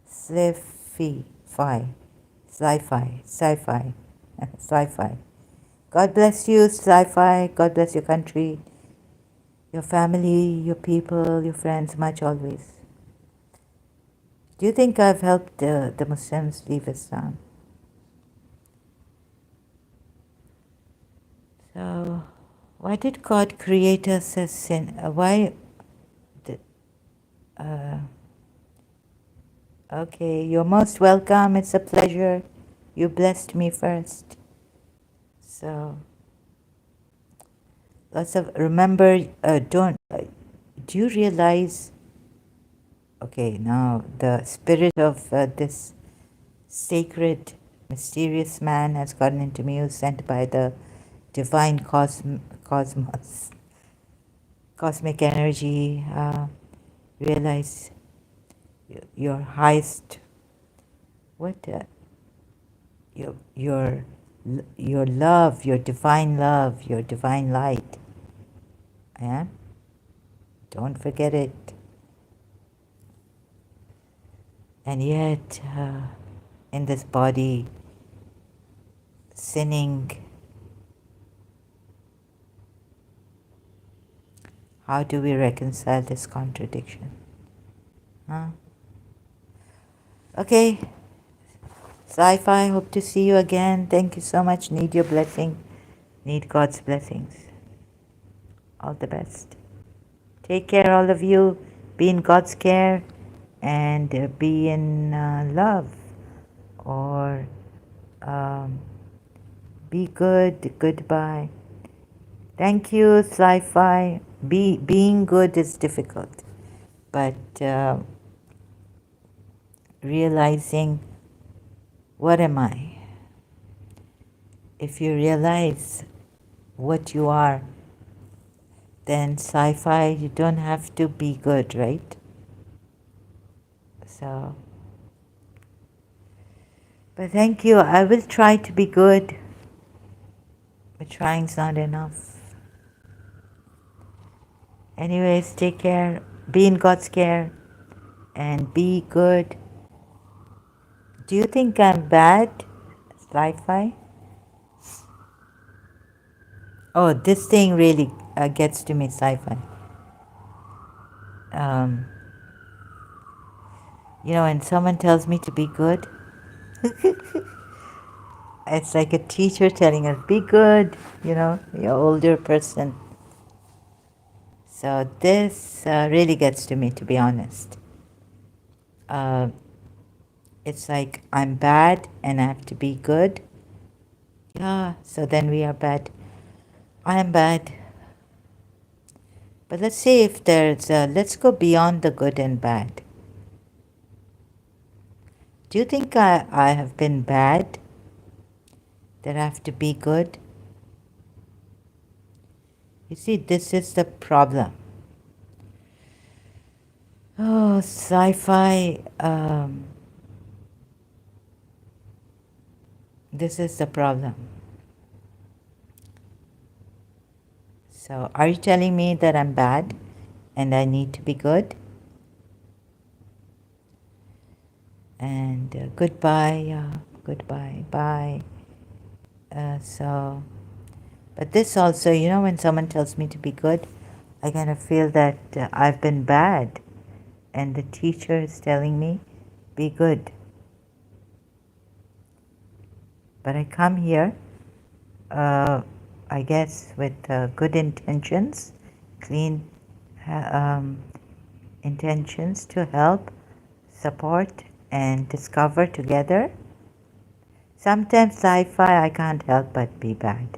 Sci-fi. Sci-fi. God bless you, Sci-fi. God bless your country, your family, your people, your friends, much always. Do you think I've helped the Muslims leave Islam? So, why did God create us as sin? Why did, okay, you're most welcome. It's a pleasure. You blessed me first. So, lots of, remember, do you realize, okay, now the spirit of this sacred, mysterious man has gotten into me, who's sent by the divine cosmos, cosmic energy. Realize your highest, what, your love, your divine love, your divine light. Yeah? Don't forget it. And yet, in this body, sinning, how do we reconcile this contradiction? Huh? Okay, Sci-Fi, hope to see you again. Thank you so much. Need your blessing. Need God's blessings. All the best. Take care, all of you. Be in God's care and be in love. Or be good. Goodbye. Thank you, Sci-Fi. Being good is difficult, but realizing, what am I? If you realize what you are, then Sci-Fi, you don't have to be good, right? So, but thank you. I will try to be good, but trying's not enough. Anyways, take care. Be in God's care and be good. Do you think I'm bad, Sci-Fi? Oh, this thing really gets to me, Sci-Fi. Um, when someone tells me to be good, it's like a teacher telling us, be good, your older person. So this really gets to me, to be honest. It's like I'm bad and I have to be good. Yeah, so then we are bad. I am bad. But let's say if let's go beyond the good and bad. Do you think I have been bad, that I have to be good? You see, this is the problem. Oh, Sci-Fi, this is the problem. So are you telling me that I'm bad and I need to be good? And goodbye, goodbye, bye. But this also, when someone tells me to be good, I kind of feel that I've been bad, and the teacher is telling me, be good. But I come here, I guess, with good intentions, clean intentions to help, support, and discover together. Sometimes sci-fi, I can't help but be bad.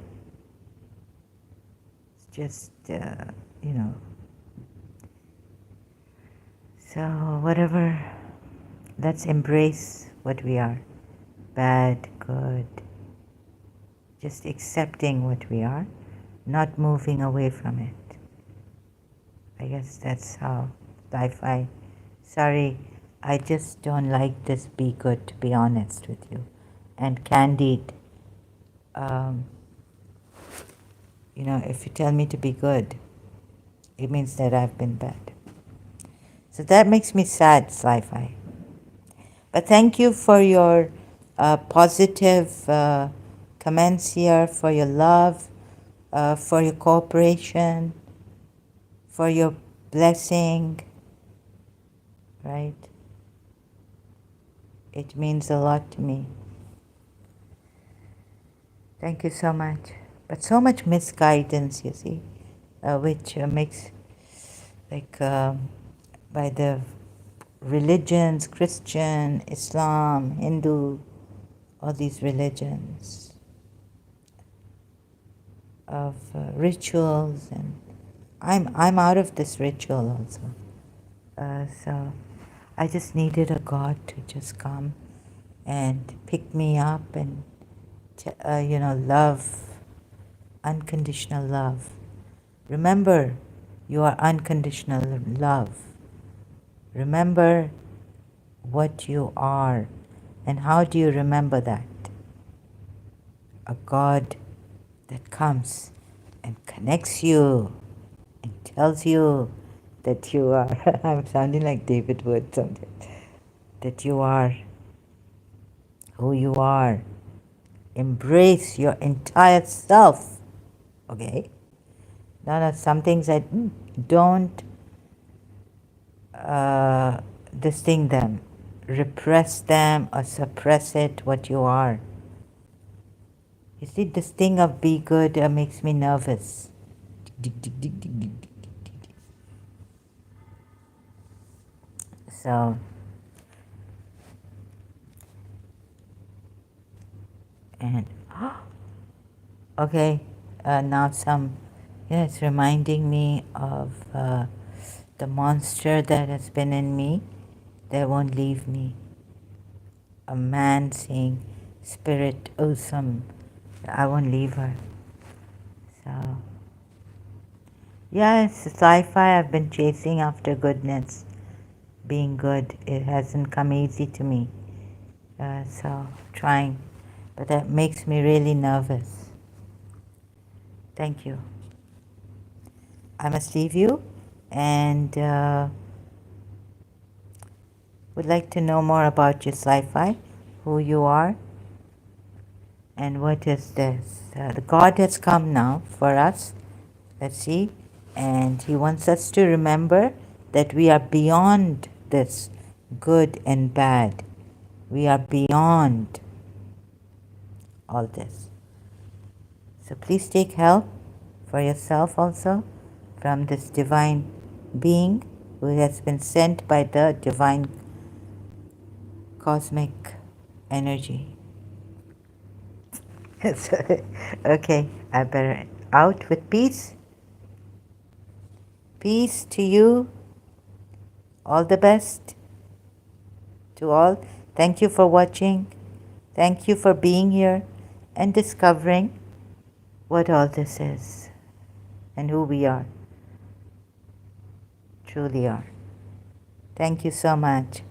It's just, you know. So whatever, let's embrace what we are. Bad, good. Just accepting what we are, not moving away from it. I guess that's how sci-fi. Sorry, I just don't like this be good, to be honest with you. And candid. If you tell me to be good, it means that I've been bad. So that makes me sad, sci-fi. But thank you for your positive comments here, for your love, for your cooperation, for your blessing, right? It means a lot to me. Thank you so much. But so much misguidance, you see, which makes, by the religions, Christian, Islam, Hindu, all these religions of rituals, and I'm out of this ritual also. So I just needed a God to just come and pick me up and love, unconditional love. Remember, you are unconditional love. Remember what you are. And how do you remember that? A God that comes and connects you and tells you that you are, I'm sounding like David Wood sometimes, that you are who you are. Embrace your entire self, okay? Now, some things I don't distinct them, repress them or suppress it, what you are. You see, this thing of be good makes me nervous. So, and okay, now it's reminding me of the monster that has been in me that won't leave me. A man saying, Spirit, awesome, I won't leave her. So, yeah, it's sci-fi. I've been chasing after goodness, being good. It hasn't come easy to me. So, trying. But that makes me really nervous. Thank you. I must leave you, and would like to know more about your sci-fi, who you are, and what is this. The God has come now for us, let's see, and He wants us to remember that we are beyond this good and bad. We are beyond all this. So please take help for yourself also from this divine being who has been sent by the divine cosmic energy. Okay, I better out with peace. Peace to you. All the best to all. Thank you for watching. Thank you for being here and discovering what all this is and who we are, truly are. Thank you so much.